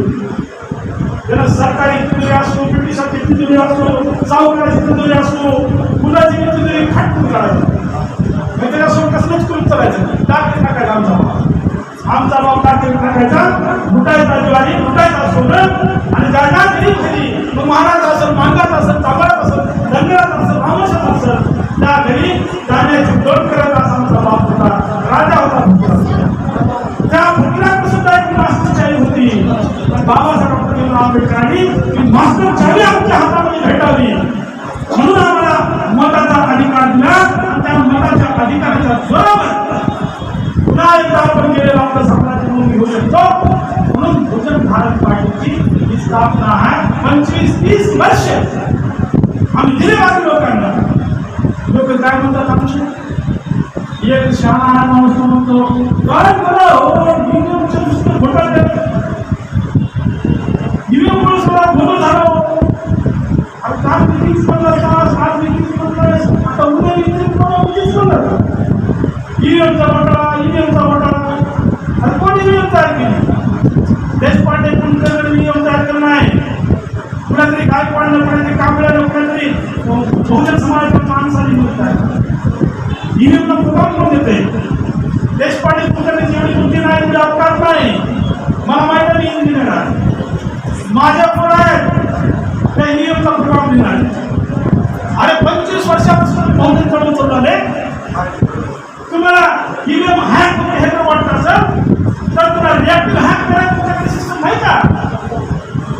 त्याला सरकारी तिजोरी असो, ब्रिटिशांची तिजोरी असो, सावकाराची तिजोरी असो, कुणाची तिजोरी खाटून काढायची. त्याच्यासोबत कसलंच करून चालायचं, टाके टाकायचा आमचा बाप टाके टाकायचा, लुटायचा ज्वारी, लुटायचा सोनं. आणि जागा गरीब घरी, मग महाराज असेल, मांगात असेल, चांगलात असेल, दंगलात असेल, रामोशात असेल, त्या घरी जाण्याची दोन करत असा आमचा बाप होता, राजा होता. त्या फकीरात सुद्धा एक मास्टरशाही होती. बाबासाहेब भीमराव आंबेडकरांनी की मास्टरशाही आमच्या हातामध्ये भेटावी म्हणून आम्हाला मताचा अधिकार दिला. आणि त्या मताच्या अधिकाराच्या जोरावर पुन्हा एकदा आपण गेलेलं आपलं साम्राज्य म्हणून घेऊ शकतो. म्हणून बहुजन भारत पार्टीची ही स्थापना आहे. 25-30 वर्ष आम्ही दिले बाकी लोकांना. लोक काय म्हणतात, आमचे एक शहाणा माणूस म्हणतो काय करा हो, ईव्हीएमचे नुसते घोटाळे, ईव्हीएममुळे सगळा गोंधळ झाला. काल मिटिंग बदलतात, आज मिटिंग बदलतात, आता उद्या मिटिंग बदलतात. ईव्हीएमचा घोटाळा, ईव्हीएमचा घोटाळा. आणि कोण ईव्हीएम तयार केली? देशपांडे कुलकर्णी ईव्हीएम तयार केलं नाही. कुणातरी गायकवाडनं, कुणातरी कांबळ्यानं, कुणातरी बहुजन समाजाच्या माणसाने ईव्हीएम तयार केलं. ईव्हीएम करून देते. देशपांडे कुलकर्णी एवढी बुद्धी नाही, एवढी अवकाश नाही. मला माहिती आहे, मी इंजिनियर आहे. माझ्या पुढे त्या ईव्हीएमचा प्रोग्राम दिला आहे. अरे 25 वर्षापासून बहुजन चळवळ चालू झाले. तुम्हाला ईव्हीएम हॅक होते हे जर वाटत असेल तर तुला रिॲक्टिव्ह हॅक करायची तुमच्याकडे सिस्टम नाही का?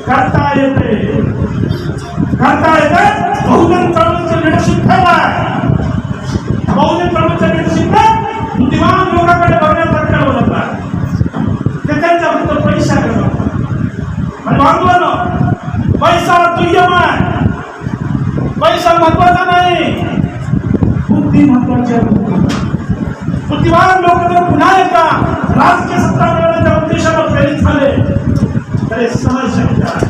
करता येते. बहुजन चळवळीचं लिडरशिप ठेवला आहे. बहुजन चळवळीच्या लिडरशिपला बुद्धिमान लोकांकडे बघण्याचा ठरवलं जातात. ते त्यांच्या फक्त पैसा करतात. आणि बांधवांनो, पैसा दुय्यम आहे. पैसा महत्वाचा नाही, बुद्धी महत्वाची आहे. बुद्धिमान लोक जर पुन्हा एकदा राजकीय सत्ता मिळवण्याच्या उद्देशाला प्रेरित झाले तर हे सहज शक्य आहे.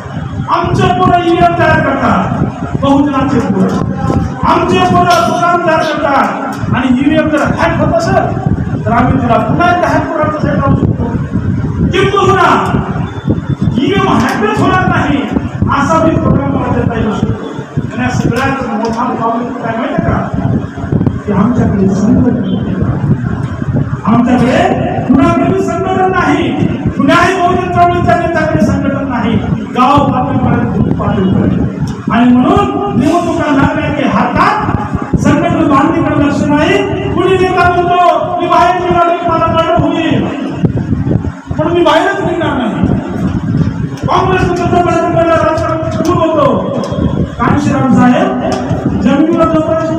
आमचे पोरं ईव्हीएम तयार करतात, बहुजनाचे पोरं आमचे पोरं प्रोग्राम तयार करतात. आणि ईव्हीएम जर हॅक होत असेल तर आम्ही तिला पुन्हा एकदा हॅक करायचं सेट लावू शकतो. किंबहुना ईव्हीएम हॅकच होणार नाही असा मी प्रोग्राम मला देता येऊ शकतो. आणि या सगळ्यात मोठा प्रॉब्लेम काय माहिती का, की आमच्याकडे संघटन, आमच्याकडे कुणाकडे संघटन नाही. कुणाही बहुजन चळवळीच्या नेत्याकडे संघटन नाही. गाव पातळीपर्यंत दूध पातळीपर्यंत. आणि म्हणून निवडणुका लागण्याचे हातात संघटन बांधणीकडे लक्ष नाही. कुणी नेता म्हणतो मी बाहेर निघालो की मला मर्डर होईल, पण मी बाहेरच निघणार नाही. काँग्रेस राजकारण सुरू होतो. कांशीराम साहेब जमिनीला झोपायचे,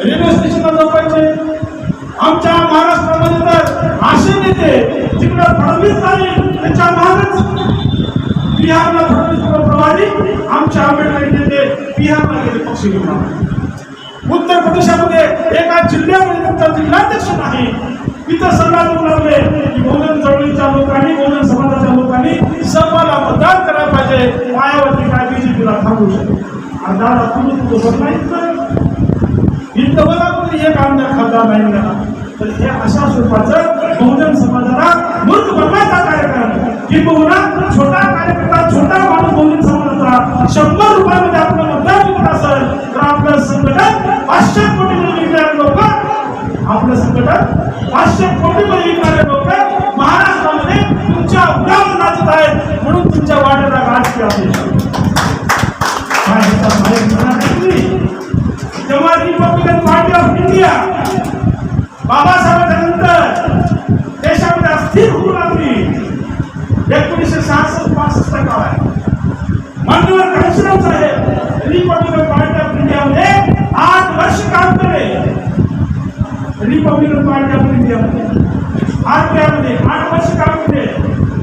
रेल्वे स्टेशनला झोपायचे. आमच्या महाराष्ट्रामध्ये तर असे नेते जिकडे फडणवीस झाले त्याच्या मागच बिहारला फडणवीस प्रभारी, आमच्या आंबेडकरी नेते बिहारला गेले पक्ष घेऊन. उत्तर प्रदेशामध्ये एका जिल्ह्यामध्ये त्यांचा जिल्हाध्यक्ष नाही. तिथं सल्ला देऊ लागले की बहुजन चळवळीच्या लोकांनी, बहुजन समाजाच्या लोकांनी सर्वांना मतदान करायला पाहिजे. मायावती काय बीजेपीला थांबवू शकते. आणि दादा तुम्ही तुझं नाही इथं बघा कोणी एक आमदार खासदार नाही मिळाला. तर हे अशा स्वरूपाचं बहुजन समाजाला मूर्ख बनवायचा कार्यक्रम. किंबहुना छोटा कार्यकर्ता, छोटा माणूस बहुजन समाजाचा 100 रुपयामध्ये आपलं मतदान विकत असेल तर आपलं संघटन 500 कोटी विकणारे लोक, आपलं संघटन 500 कोटीमध्ये विकणारे लोक महाराष्ट्रामध्ये तुमच्या उड्यावर नाचत आहेत. म्हणून तुमच्या वाट्याला राजकीय अपेक्षा जेव्हा रिपब्लिकन पार्टी ऑफ इंडिया बाबासाहेबांच्या नंतर देशामध्ये अस्थिर होऊ लागली 1966-65 काळ आहे. मान्यवर कांशीराम साहेब रिपब्लिकन पार्टी ऑफ इंडियामध्ये 8 वर्ष काम केले. रिपब्लिकन पार्टी ऑफ इंडियामध्ये आरपीआयमध्ये 8 वर्ष काम केले.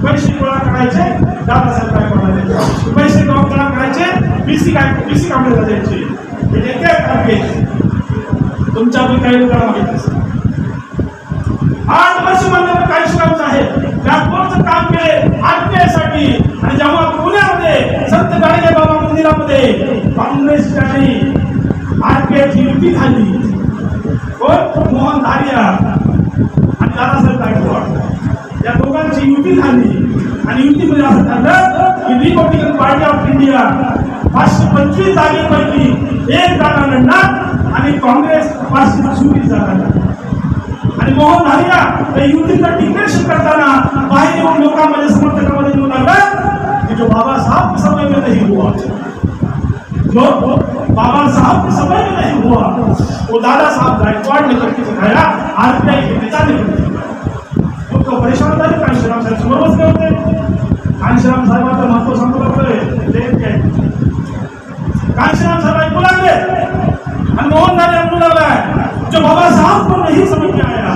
पैसे गोळा करायचे, दादासाहेब गायकवाड द्यायचे. पैसे गोळा करायचे, बीसी कामगार द्यायचे. तुमच्याकडे काही लोकांना माहिती असेल 8 वर्ष म्हणलं कांशीराम साहेब व्यापारचं काम केले आरपीआयसाठी. आणि जेव्हा पुण्यामध्ये संत गाडगे बाबा मंदिरामध्ये काँग्रेसच्या आरपीआयची युती झाली, मोहन धारिया आणि दादासाहेब गायकवाड या दोघांची युती झाली. आणि युतीमध्ये असं ठरलं की रिपब्लिकन पार्टी ऑफ इंडिया 525 जागेपैकी 1 जागा लढणार आणि काँग्रेस 526 जागा लढणार. आणि मोहन धारिया या युतीचं डिक्लेरेशन करताना बाहेर येऊन लोकांमध्ये, समर्थकांमध्ये येऊन लागला की जो बाबा साहब के समय में नहीं हुआ, जो बाबा साहब के समय में नहीं हुआ वो दादा साहब गायकवाड ने करके दिखाया. आरपीआई के नेता ने करके दिखाया. तो परेशान झाले. कांशीराम साहेब समोर बसले होते. कांशीराम साहेबांचं महत्व सांगू लागले. कांशीराम साहब ऐकू लागले आणि मोहन धारिया म्हणू लागला जो बाबा साहब को नहीं समझ में आया,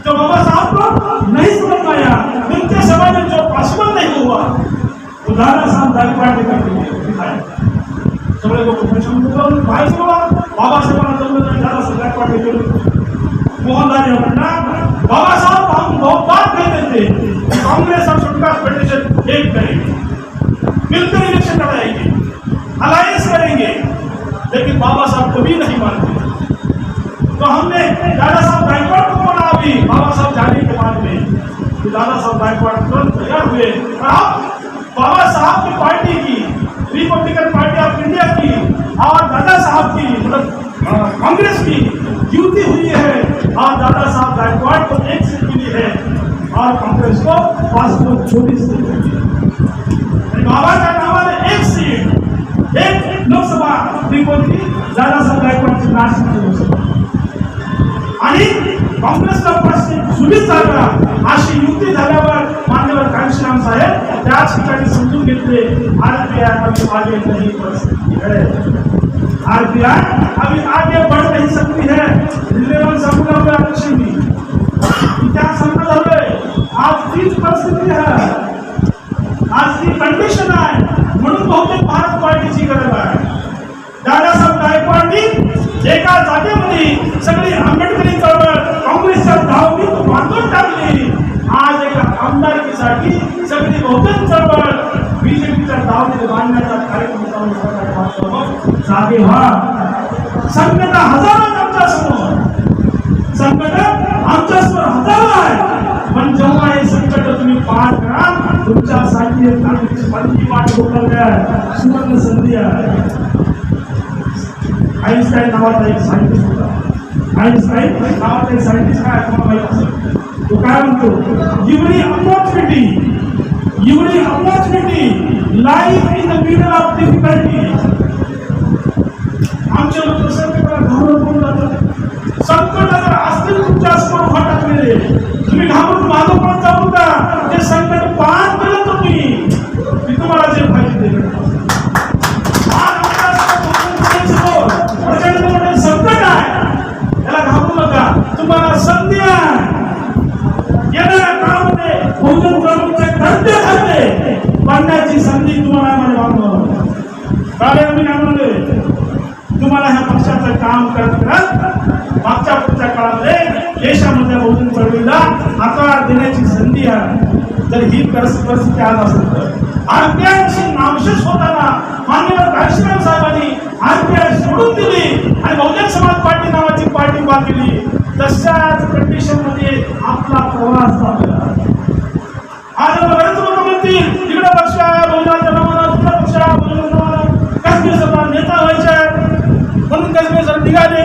जो बाबा साहब को नहीं समझ में आया, उनके समय में जो पॉसिबल नहीं हुआ वो दादा साहब गायकवाड ने करके दिखाया. सगळे लोक बाहेर बोला बाबा साहेबांना जमलं नाही, दादा साहेब गायकवाड ने केलं. मोहन धारिया म्हणला बाबा साहब हम बहुत बात कहते थे कांग्रेस और सरकार फेडरेशन एक करेंगे, मिलकर इलेक्शन लड़ाएंगे, अलायंस करेंगे, लेकिन बाबा साहब कभी नहीं मानते. तो हमने दादा साहब गायकवाड को बोला अभी बाबा साहब जाने के बाद में, तो दादा साहब गायकवाड तुरंत तैयार हुए. बाबा साहब की पार्टी की, रिपब्लिकन पार्टी ऑफ इंडिया की और दादा साहब की, मतलब कांग्रेस की युति हुई है और दादा साहब गायकवाड़ को 1 सीट मिली है और कांग्रेस को 524 सीट मिली है। बाबाच्या नावाने 1 सीट, 1 लोकसभा त्रिकोणी दादासाहेब गायकवाडची नाशिकची लोकसभा आणि काँग्रेसला 524 जागा अशी युती झाल्यावर मान्यवर कांशीराम साहेब त्याच ठिकाणी समजून घेतले आरपीआय अभी आगे नहीं बढ़ सकती है, आरपीआय अभी आगे बढ़ नहीं सकती है। दिल्लीवर संपूर्ण आपल्या अध्यक्षांनी त्या संकट झाले आज तीच परिस्थिती आहे, आज ती कंडिशन आहे म्हणून बहुतेक भारत पार्टीची गरज आहे। दादासाहेब गायकवाडनी एका जागेमध्ये सगळी आंबेडकरी चळवळ काँग्रेसच्या धावणीत बांधून टाकली। आज एका आमदारकीसाठी सगळी बहुजन चळवळ बीजेपीच्या धावणीत बांधण्याचा कार्यक्रम चालू आहे। जागे व्हा, संकट हजारो आमच्या समोर, संकट आमच्यासमोर हजारो आहे, पण जेव्हा हे संकट तुम्ही पार करा तुमच्यासाठी एक चांगली संधी वाट उघडल्या, सुवर्ण संधी आहे। आइन्स्टाईन नावाचा एक सायंटिस्ट होता, आइन्स्टाईन नावाचा एक सायंटिस्ट काय तुम्हाला माहित असेल, तो काय म्हणतो, एवढी opportunity life in the middle of difficulty. आमच्या लोक संकटाला घाबरून पडून जातात, संकट जर असतील तुमच्या समोर उभा टाकलेले तुम्ही घाबरून मागं पडत जाऊ नका, ते संकट पार केलं तुम्ही तुम्हाला जे पाहिजे ते संकट आहे, त्याला घाबरू नका, तुम्हाला संधी आहे। येणाऱ्या काळामध्ये बहुजन चळवळीचे धंदे धंदे बांधण्याची संधी तुम्हाला आम्हाला मागवलं काळे आम्ही काय म्हणले, तुम्हाला ह्या पक्षाचं काम करत करत मागच्या पुढच्या काळामध्ये देशामध्ये बहुजन चळवळीला आकार देण्याची संधी आहे। जर ही परिस्थिती आज असेल तर आरपीआयची नामशेष होताना मान्यवर कांशीराम साहेबांनी आरपीआय सोडून दिली आणि बहुजन समाज पार्टी नावाची पार्टी उभा केली, तशाच कंडिशन मध्ये आपला प्रवास झाला। आज बरेच लोक म्हणतील तिकडे पक्ष आहे बहुजनाचा नावानं, तिकडे पक्ष आहे बहुजनाचा नावानं, काश्मीर सरकार नेता व्हायचे म्हणून काश्मीर सर निघाले,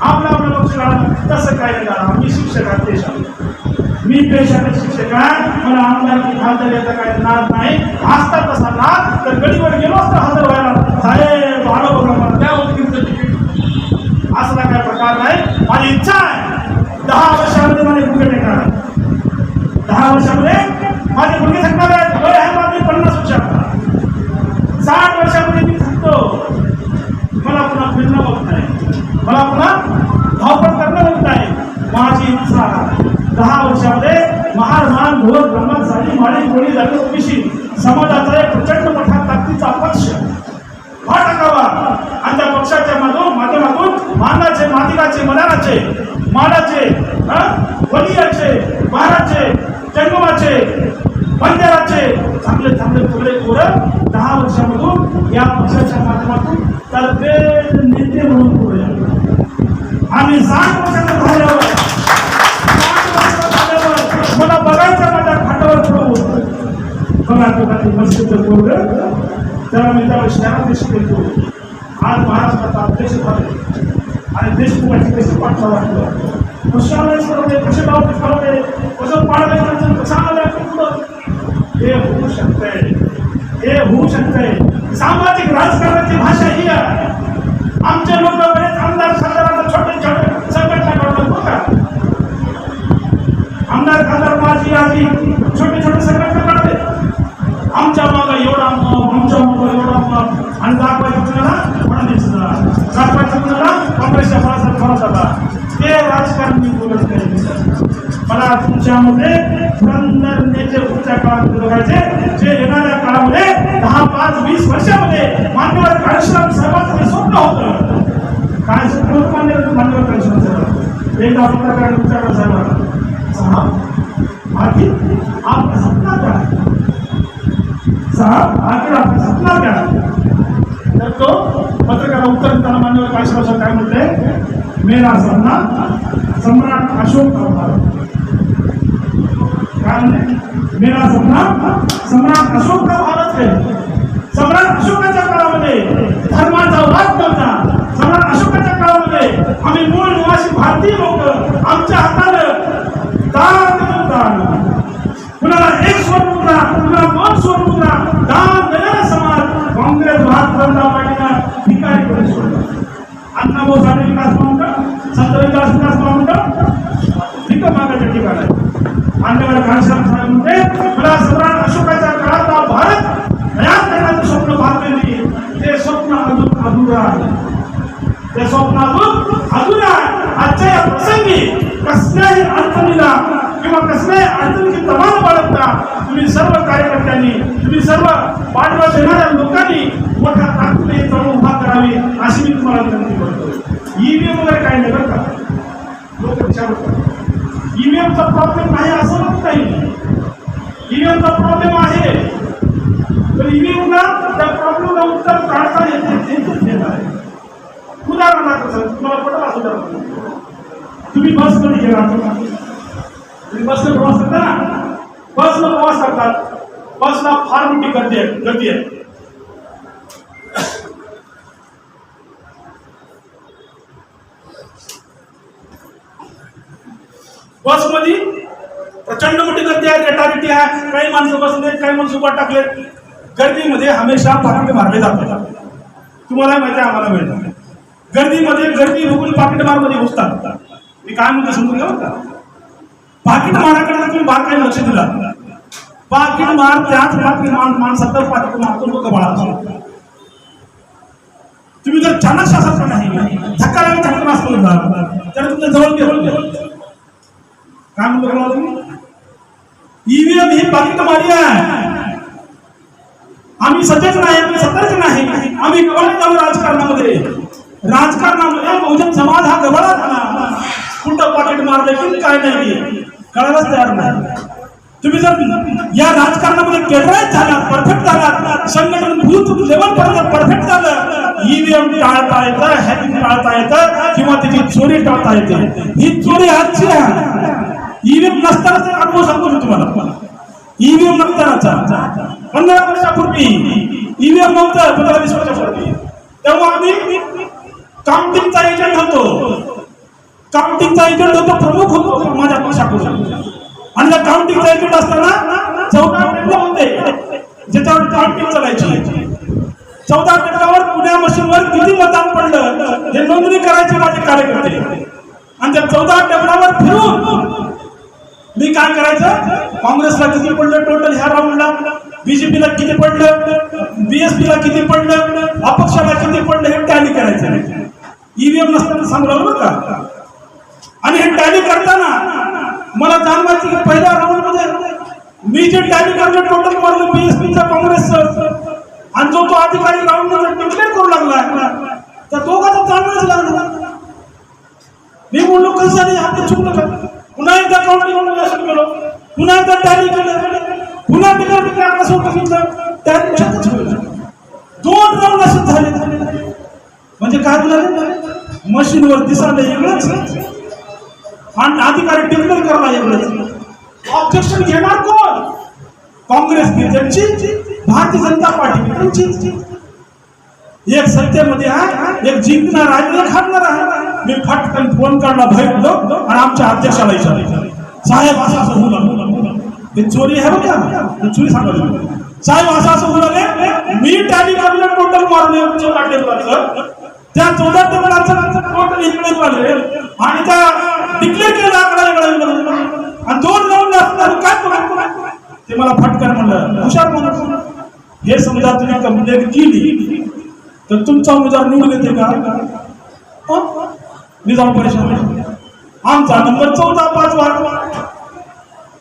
आपला पक्ष काढला, तसं काय नाही झालं। आम्ही शिक्षक आहोत देशात, मी पेशाने शिक्षक आहे, मला आमदारकी खासदार याचा काही नाद नाही, असता तसा नाद तर गडीवर गेलो असतो हजर व्हायला, साहेब आलो बघा मला त्या वतीचं तिकीट, असला काय प्रकार नाही। माझी इच्छा आहे 10 वर्षामध्ये माझे गुडघे टेकणार, 10 वर्षामध्ये माझे गुडघे थकणार आहेत, वय आहे माझे 50 वर्षाचा, 60 वर्षामध्ये मी थकतो, मला पुन्हा फिरणं होत नाही, मला पुन्हा धावपळ करणं होत नाही। माझी इच्छा 10 वर्षामध्ये महारमान घोर ब्रह्मचारी माळी गोळी झाली ओबीसी समाजाचा एक प्रचंड मोठा ताकदीचा पक्ष हा टाकावा आणि त्या पक्षाच्या माध्यमातून मानाचे मादिगाचे मदानाचे मानाचे वलियाचे महाराचे जंगमाचे बंजाराचे चांगले चांगले तुकडे पोरं 10 वर्षामधून या पक्षाच्या माध्यमातून तर ते नेते म्हणून पुढे आम्ही 60 वर्षाचं झाल्यावर मला बघायचं माझ्या खाटावर पडवून बघा तो काही मस्त पोरग त्याला मी त्याला शहरात शिकवतो। आज महाराष्ट्राचा अध्यक्ष झाले आणि देशमुखाची कशी पाठवा वाटलं, कशाला ठरवले, कसे गाव ठरवले, कसं पाडले, कसा हे होऊ शकतंय, हे होऊ शकतंय। सामाजिक राजकारणाची भाषा ही आहे। आमचे लोक बरेच आमदार खासदारांना छोटे छोटे संघटना काढतात बघा, आमदार खासदार माझी आधी छोटे छोटे संघटना काढते, आमच्या मागं एवढा आमच्या मागं एवढा आणि दाखवायचं कुणाला फडणवीसला, दाखवायचं कुणाला काँग्रेसच्या बाळासाहेब थोरातला, ते राजकारण मी बोलत नाही। मला तुमच्यामध्ये पुरंदर नेते पुढच्या काळामध्ये बघायचे, जे येणाऱ्या काळामध्ये 10, 5, 20 वर्षामध्ये मान्यवर कांशीराम साहेबांचं स्वप्न होतं। काय स्वप्न होतं मान्यवर कांशीराम साहेब? एकदा पत्रकार विचारलं साहेबांना, साहब आखिर आपका सपना क्या है, साहब आखिर आपका सपना क्या है? तर तो पत्रकाराला उत्तर देताना मान्यवर कांशीराम साहेब काय म्हणते, मेरा सपना सम्राट अशोक का भारत। काय म्हणते, मेरा सपना सम्राट अशोक का भारत है। सम्राट अशोकाच्या काळामध्ये धर्माचा वाद नव्हता, सम्राट अशोकाच्या काळामध्ये आम्ही मूळ निवासी नगर समाज काँग्रेस भारतीय जनता पार्टीनं ठिकाणी करून सोडलं. अण्णाभाऊ साठे विकास महामंडळ, संत विकास महामंडळ ठिक मागायच्या ठिकाण आहे. मान्यवर घनश्याम साहेब म्हणजे मला सम्राट अशोकाच्या काळातला भारत तयार करण्याचं स्वप्न पाहते, ते स्वप्न अजून अधुरं आहे. ते स्वप्न अजून आजच्या या प्रसंगी कसल्याही अडचणीला किंवा कसल्याही अडचणीची तमाम बाळगता तुम्ही सर्व कार्यकर्त्यांनी, तुम्ही सर्व पाठबळ देणाऱ्या लोकांनी मोठ्या ताकदीने जाऊन उभा करावी अशी मी तुम्हाला विनंती करतो. ईव्हीएम वगैरे काही नाही बरं का, लोक विचारतात ईव्हीएमचा प्रॉब्लेम नाही असं म्हणत नाही. ईव्हीएमचा प्रॉब्लेम आहे, तर ईव्हीएमला त्या प्रॉब्लेमला उत्तर काढता येते आहे. उदाहरणार्थ तुम्हाला पटलं असं तुम्ही बसमध्ये गेला, तुम्ही बसने प्रवास करता ना, बसला प्रवास करतात, बसला फार मोठी गती आहे. बसमध्ये प्रचंड मोठी गर्दी आहे, रेटारेटी आहे, काही माणसं बसलेत, काही माणसं उभा टाकलेत. गर्दीमध्ये हमेशा पाकिट मारले जातात. तुम्हाला माहिती आहे, आम्हाला माहिती आहे. गर्दीमध्ये गर्दी बघून पाकिट मारमध्ये घुसतात. मी काय म्हणतो समजून घ्या का, पाकिट माराकडे तुम्ही बारकाईने लक्ष दिला, पाकिट मार त्याच माणसाचं पाकिट मारतो लोक बाळा. तुम्ही जर चाणक शासक नाही धक्का लागून धक्का असतो तर तुमच्या जवळ घेऊन काय म्हणतो तुम्ही, ईव्हीएम ही पाकिट मारी आहे. आम्ही सजग नाही, आम्ही सतर्क नाही, आम्ही गवळत जाऊ राजकारणामध्ये. राजकारणामध्ये बहुजन समाज हा गवळा झाला. कुठं पाकिट मारले की काय नाही कळायलाच तयार नाही. तुम्ही जर या राजकारणामध्ये केंद्रात झाला, परफेक्ट झाला, संघटन बूथ लेवल पर्यंत परफेक्ट झालं, ईव्हीएम टाळता येतं, हॅकिंग टाळता येतं किंवा त्याची चोरी टाळता येते. ही चोरी आजची आहे. ईव्हीएम नसतानाचा अनुभव सांगतो मी तुम्हाला. ईव्हीएम नसतानाचा 15 वर्षापूर्वी ईव्हीएम नव्हतं, 15-20 वर्षापूर्वी. तेव्हा आम्ही काउंटिंगचा एजंट होतो. काउंटिंगचा एजंट होतो, प्रमुख होतो माझ्या पक्षाकडून. आणि त्या काउंटिंगचा एजंट असताना 14 टक्के होते ज्याच्यावर काउंटिंग चालायची. 14 टक्क्यावर पुण्या मशीनवर किती मतदान पडलं हे नोंदणी करायचे माझे कार्यकर्ते. आणि त्या 14 टक्क्यावर फिरून मी काय करायचं, काँग्रेसला किती पडलं टोटल ह्या राऊंडला, बीजेपीला किती पडलं, बीएसपीला किती पडलं, अपक्षाला किती पडलं हे टॅली करायचं. ईव्हीएम नसताना सांगलं बरं का. आणि हे टॅली करताना मला जाणवायचं की पहिल्या राऊंड मध्ये मी जे टॅली करलं टोटल मारलं बीएसपीचा काँग्रेसचं, आणि जो तो अधिकारी राऊंड मध्ये डिक्लेअर करू लागला तर दोघांचं जाणवायचं लागलं. मी बोललो कसं झालं, आपलं चुकलं का. पुन्हा एकदा काउंटिंग म्हणून गेलो, पुन्हा एकदा टॅली केलं, पुन्हा डिक्लेअर कसं होतं टॅली 2 राऊंड असं झाले. म्हणजे काय झालं, मशीनवर दिसायला वेगळंच आणि अधिकारी डिक्लेअर करायला वेगळंच. ऑब्जेक्शन घेणार कोण, काँग्रेस त्यांची, भारतीय जनता पार्टी त्यांची. एक सत्तेमध्ये आहे, एक जिंकणार आहे, एक हारणार आहे. मी फटकन फोन काढला, भेटलो आणि आमच्या अध्यक्षाला विचारलं, साहेब असं असं होऊ लागलं, हे चोरी आहे बघा, चोरी सांगा साहेब असं असं होऊ लागले. मी टॅली करलं टोटल मारून 14 टेबलाचं, त्या 14 टेबलाचं टोटल इकडे आले आणि त्या डिक्लेअर केला आकडा वेगळा आणि 2 राऊंड असणार काय करू ते मला फटकन म्हणलं. हुशार म्हणून हे समजा तुम्ही कंप्लेंट केली तर तुमचा उमेदवार निवडून येते का, मी जाऊन परेशान. आमचा नंबर 14-5 वाढ.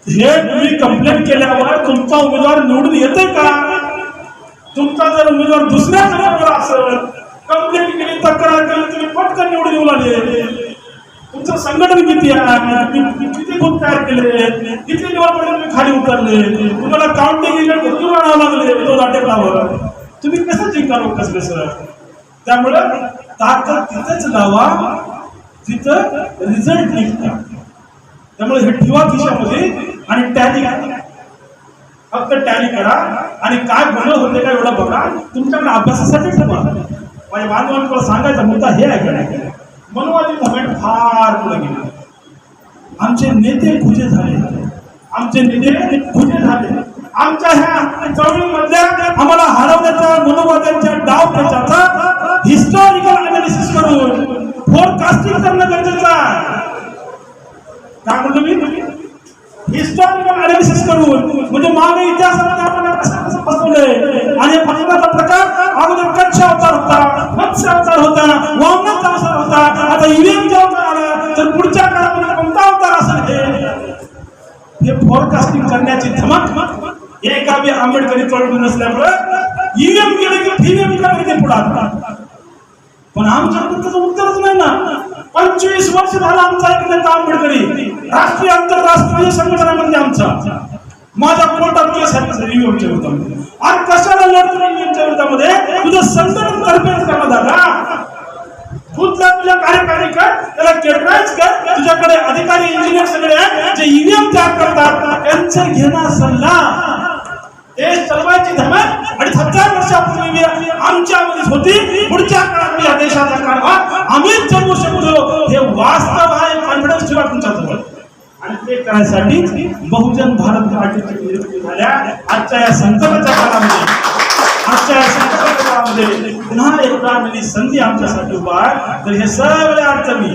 हे तुम्ही कंप्लेंट केल्यावर तुमचा उमेदवार निवडून येते का. तुमचा जर उमेदवार दुसऱ्या नंबरवर असेल, कंप्लेंट केली, तक्रार केली, तुम्ही पटकन निवडून येऊ लागले. तुमचं संघटन किती आहे, किती बूथ तयार केले, किती लेवलपर्यंत तुम्ही खाली उतरले, तुम्हाला काउंटिंग एजंट कुठून आणावं लागले 2 टेबलावर, तुम्ही कसं जिंकाल कसं सर. त्यामुळं ताकद तिथंच लावा जिथं रिझल्ट निघतात. त्यामुळे हे ठेवा खिशामध्ये आणि टॅली फक्त टॅली करा आणि काय बरं होते का एवढं बघा. तुमच्याकडे अभ्यासासाठी ठेवा. माझ्या बांधवांना तुला सांगायचा मुद्दा हे आहे का, मनोवादी मुवमेंट फार पुढे गेले. आमचे नेते खुजे झाले, आमचे नेते खुजे झाले. आमच्या ह्या चळवळीमधल्या आम्हाला हरवण्याचा मनोवाद्यांच्या डाव प्रचाराचा हिस्टॉरिकल अनालिसिस करून फोरकास्टिंग करणं गरजेचं आहे. काय म्हणतो मी? हिस्टॉरिकल अनालिसिस करून, म्हणजे मागे इतिहासामध्ये आपण कसं फसवलंय आणि फसवण्याचा प्रकार अगोदर कच्छ अवतार होता, मत्स्य अवतार होता, वामनाचा अवतार होता, आता ईव्हीएमचा अवतार आला, तर पुढच्या काळामध्ये कोणता अवतार असेल हे फोरकास्टिंग करण्याची धमक एका बी आंबेडकरी चळवळी नसल्यामुळे ईव्हीएम गेले की फीएम कडे पुढे. पण आमच्याकडे त्याचं उत्तरच नाही ना. 25 वर्ष झालं आमचा ऐकण्याचा आंबेडकरी राष्ट्रीय आंतरराष्ट्रीय संघटनामध्ये आमचा माझ्या कोर्टात केस आहे ईव्हीएमच्या विरोधामध्ये. आणि कशाला लढतो ईव्हीएमच्या विरोधामध्ये? तुझं संघटन तर्फेच करण्यात आला. तुझ्या कार्यकारी कर, त्याला केटराईज कर. तुझ्याकडे अधिकारी इंजिनियर सगळे आहेत जे ईव्हीएम तयार करतात, त्यांचं घेणं सल्ला देश चालवायची धमक 2500 वर्षापूर्वी आमच्यामध्येच होती. पुढच्या काळात या देशाचा कारभार आम्हीच चालवू शकतो हे वास्तव आहे. कॉन्फिडन्स ठेवा तुमच्याजवळ. आणि ते करण्यासाठी बहुजन भारत पार्टीची नियुक्ती झाल्या. आजच्या या संकटाच्या काळामध्ये पुन्हा एकदा नवी संधी आमच्यासाठी उभा आहे. तर हे सगळे अडचणी,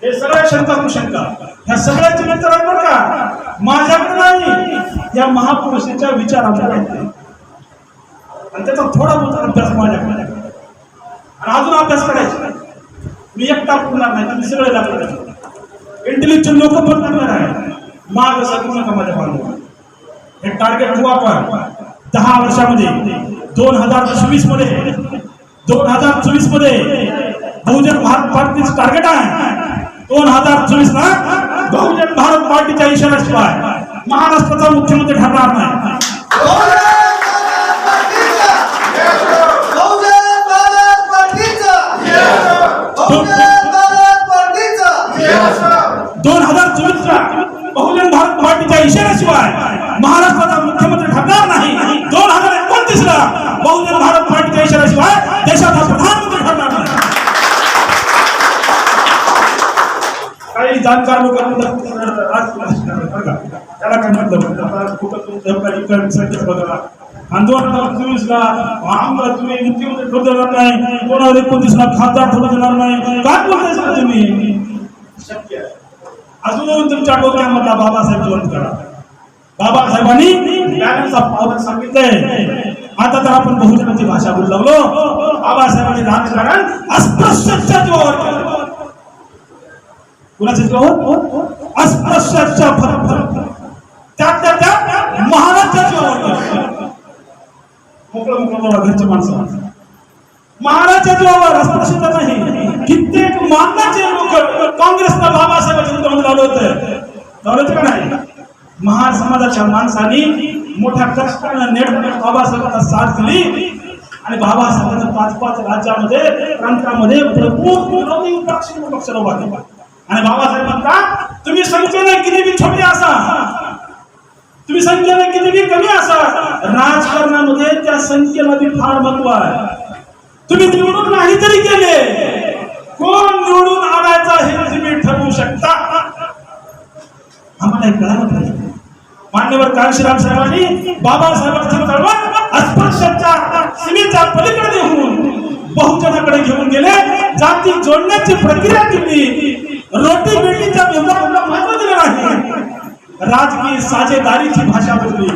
हे सगळे शंका कुशंका, ह्या सगळ्याची नंतर आहे बरं का, माझ्याकडे नाही, या महापुरुषाच्या विचारामध्ये आहेत. आणि त्याचा थोडा बहुत अभ्यास माझ्याकडे आणि अजून अभ्यास करायचा. मी एकटा पुरणार नाही, तुम्ही सगळे लागले. इंटेलेक्च्युअल लोक पण करणार आहे. माग सरकू नका माझ्या बांधवा. हे टार्गेट ठेवू आपण 10 वर्षामध्ये. 2024 मध्ये बहुजन भारत पार्टीचं टार्गेट आहे. 2024 ला बहुजन भारत पार्टीच्या इशाऱ्याशिवाय महाराष्ट्राचा मुख्यमंत्री ठरणार नाही. बहुजन भारत पार्टीच्या इशाऱ्याशिवाय महाराष्ट्राचा मुख्यमंत्री ठरणार नाही. 2029 ला बहुजन भारत पार्टीच्या इशाऱ्याशिवाय देशाचा प्रधानमंत्री ठरणार नाही. काही जाणकार लोक त्याला काय म्हटलं आंदोलन 24 ला आमदार तुम्ही मुख्यमंत्री ठरू देणार नाही, 2029 ला खासदार ठरू देणार नाही. काय बोलताय तुम्ही? शक्य आहे. अजून तुमच्या डोक्यामधला बाबासाहेब जिवंत करा. बाबासाहेबांनी बॅलन्स ऑफ पॉवर सांगितलंय. आता तर आपण बहुजनाची भाषा बोलू लागलो. बाबासाहेबांनी राजकारण अस्पृश्याच्या जीवावर केलं. कुणाच्या जीवावर? अस्पृश्याच्या त्या महाराजच्या जीवावर केलं. मोकळं घरच्या माणसं महाराजच्या जीवावर, अस्पृश्यता नाही. कित्येक मानाचे लोक काँग्रेसला बाबासाहेबांच्या विरोधात लावलं होतं का नाही? महार समाजाच्या माणसांनी मोठ्या कष्टानं नेट बाबासाहेबांना साथ दिली आणि बाबासाहेबांना 5-5 राज्यामध्ये प्रांतामध्ये प्रमुख पक्ष उभा केला. आणि बाबासाहेब म्हणतात तुम्ही संख्येने किती बी छोटे असा, तुम्ही संख्येने किती बी कमी असा, राजकारणामध्ये त्या संख्येला बी फार महत्व आहे. तुम्ही निवडून नाही तरी केले, कोण निवडून आणायचा हे तुम्ही ठरवू शकता. आम्हाला एक कळालं पाहिजे. मान्यवर कांशीराम साहेबांनी बाबासाहेबांची चळवळ अस्पृश्याच्या सीमेच्या पलीकडे घेऊन बहुजनाकडे घेऊन गेले. जाती जोडण्याची प्रक्रिया केली. रोटी बेटीच्या व्यवहाराला महत्व दिले नाही. राजकीय साझेदारीची भाषा बोलली.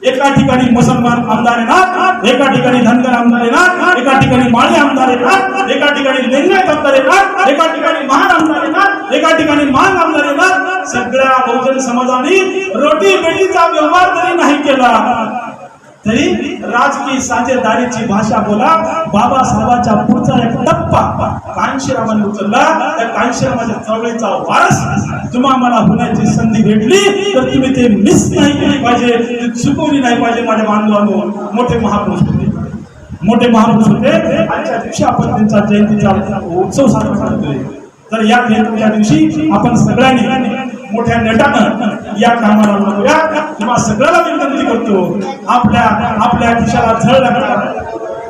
एका ठिकाणी मुसलमान आमदार येणार, एका ठिकाणी धनगर आमदार येणार, एका ठिकाणी माळी आमदार येणार, एका ठिकाणी लिंगायत आमदार येणार, एका ठिकाणी महान आमदार येणार, एका ठिकाणी मांग आमदार येणार. सगळ्या बहुजन समाजाने रोटी बेटीचा व्यवहार जरी नाही केला तरी राजकीय साझेदारीची भाषा बोला. बाबासाहेबांच्या पुढचा एक टप्पा कांशीरामांनी उचलला. त्या कांशीरामाच्या चळवळीचा वारस तुम्हा मला होण्याची संधी भेटली तर तुम्ही ते मिस नाही केली पाहिजे, चुकवली नाही पाहिजे. माझ्या बांधवांनो, मोठे महापुरुष होते, मोठे महापुरुष होते. आजच्या दिवशी आपण त्यांचा जयंतीचा उत्सव साजरा करतोय. तर या जयंतीच्या दिवशी आपण सगळ्यांनी मोठ्या नेटानं या कामाला लागूया. तुम्हा सगळ्याला विनंती करतो, आपल्या खिशाला झळ लागणार,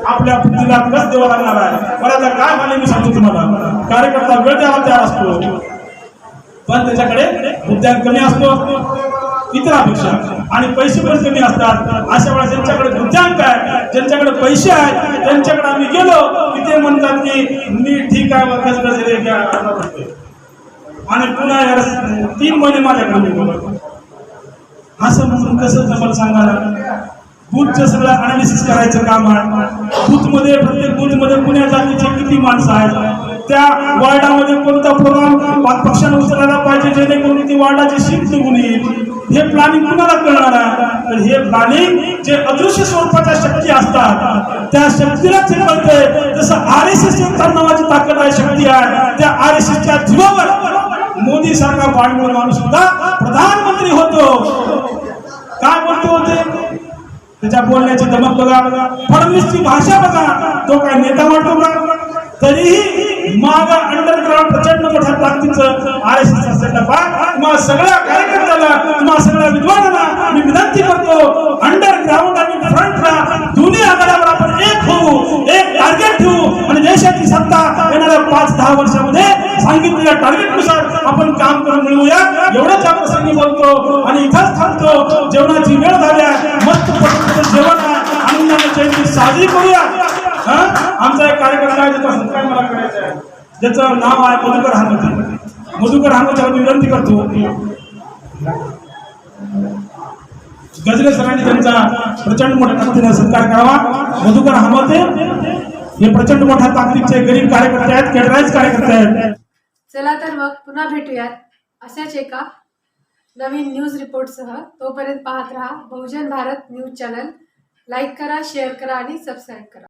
आपल्या बुद्धीला कस द्यावा लागणार आहे. मला आता काय झाले मी सांगतो तुम्हाला. कार्यकर्ता वेळ द्यावा तयार असतो पण त्याच्याकडे उद्यान कमी असतो इतरांपेक्षा. आणि पैसे पण कमी असतात. अशा वेळेस ज्यांच्याकडे बुद्ध्यांक आहे, ज्यांच्याकडे पैसे आहेत, त्यांच्याकडे आम्ही गेलो की ते म्हणतात की मी ठीक आहे वर्गाच गजरे घ्या आणि पुन्हा 3 महिने माझ्याकडे गेलो. असं म्हणून कसं जमल सांगा ना. बूथचं सगळं अनालिसिस करायचं काम आहे. बूथमध्ये प्रत्येक बूथमध्ये पुण्या जातीचे किती माणसं आहेत, त्या वॉर्डामध्ये कोणता प्रोग्राम पक्षाने उचलायला पाहिजे जेणेकरून ती वॉर्डाची सीट निघून येईल, हे प्लॅनिंग कुणाला कळणार आहे. तर हे प्लॅनिंग जे अदृश्य स्वरूपाच्या शक्ती असतात त्या शक्तीलाच हे कळतंय. जसं RSS नावाची ताकद आहे, शक्ती आहे, त्या RSSच्या जीवावर मोदी सारखा बाणगुळ माणूस सुद्धा प्रधानमंत्री होतो. काय बोलतो होते, त्याच्या बोलण्याची दमक बघा, फडणवीसची भाषा बघा, तो काय नेता वाटतो का. तरीही माग अंडरग्राऊंड प्रचंड मोठ्या ताकदीचं RSS असेल. तुम्हा सगळ्या कार्यकर्त्याला, तुम्हा सगळ्या विद्वानांना मी विनंती करतो, अंडरग्राऊंड आणि फ्रंटला दोन्ही आघाड्यावर आपण एक होऊ, एक टार्गेट ठेवू आणि देशाची सत्ता येणाऱ्या 5-10 वर्षामध्ये सांगितलेल्या टार्गेटनुसार आपण काम करून मिळवूया. एवढंच या प्रसंगी बोलतो आणि इथंच थांबतो. जेवणाची वेळ झाली आहे, मस्त पद्धतीचं जेवण आहे, आनंदाने जयंती साजरी करूया. आमचा एक कार्यकर्ता आहे ज्याचा सत्कार मला करायचा आहे, ज्याचं नाव आहे मधुकर हानोते. मधुकर हानोतेला मी विनंती करतो, गजरे सरांनी त्यांचा प्रचंड मोठ्या ताकदीने सत्कार करावा. मधुकर हानोते हे प्रचंड मोठ्या ताकदीचे गरीब कार्यकर्ते आहेत, केडराईज कार्यकर्ते आहेत. चला तर मग पुन्हा भेटूयात अशाच एका नवीन न्यूज रिपोर्टसह. तोपर्यंत पाहत रहा बहुजन भारत न्यूज चॅनल. लाईक करा, शेअर करा आणि सबस्क्राईब करा.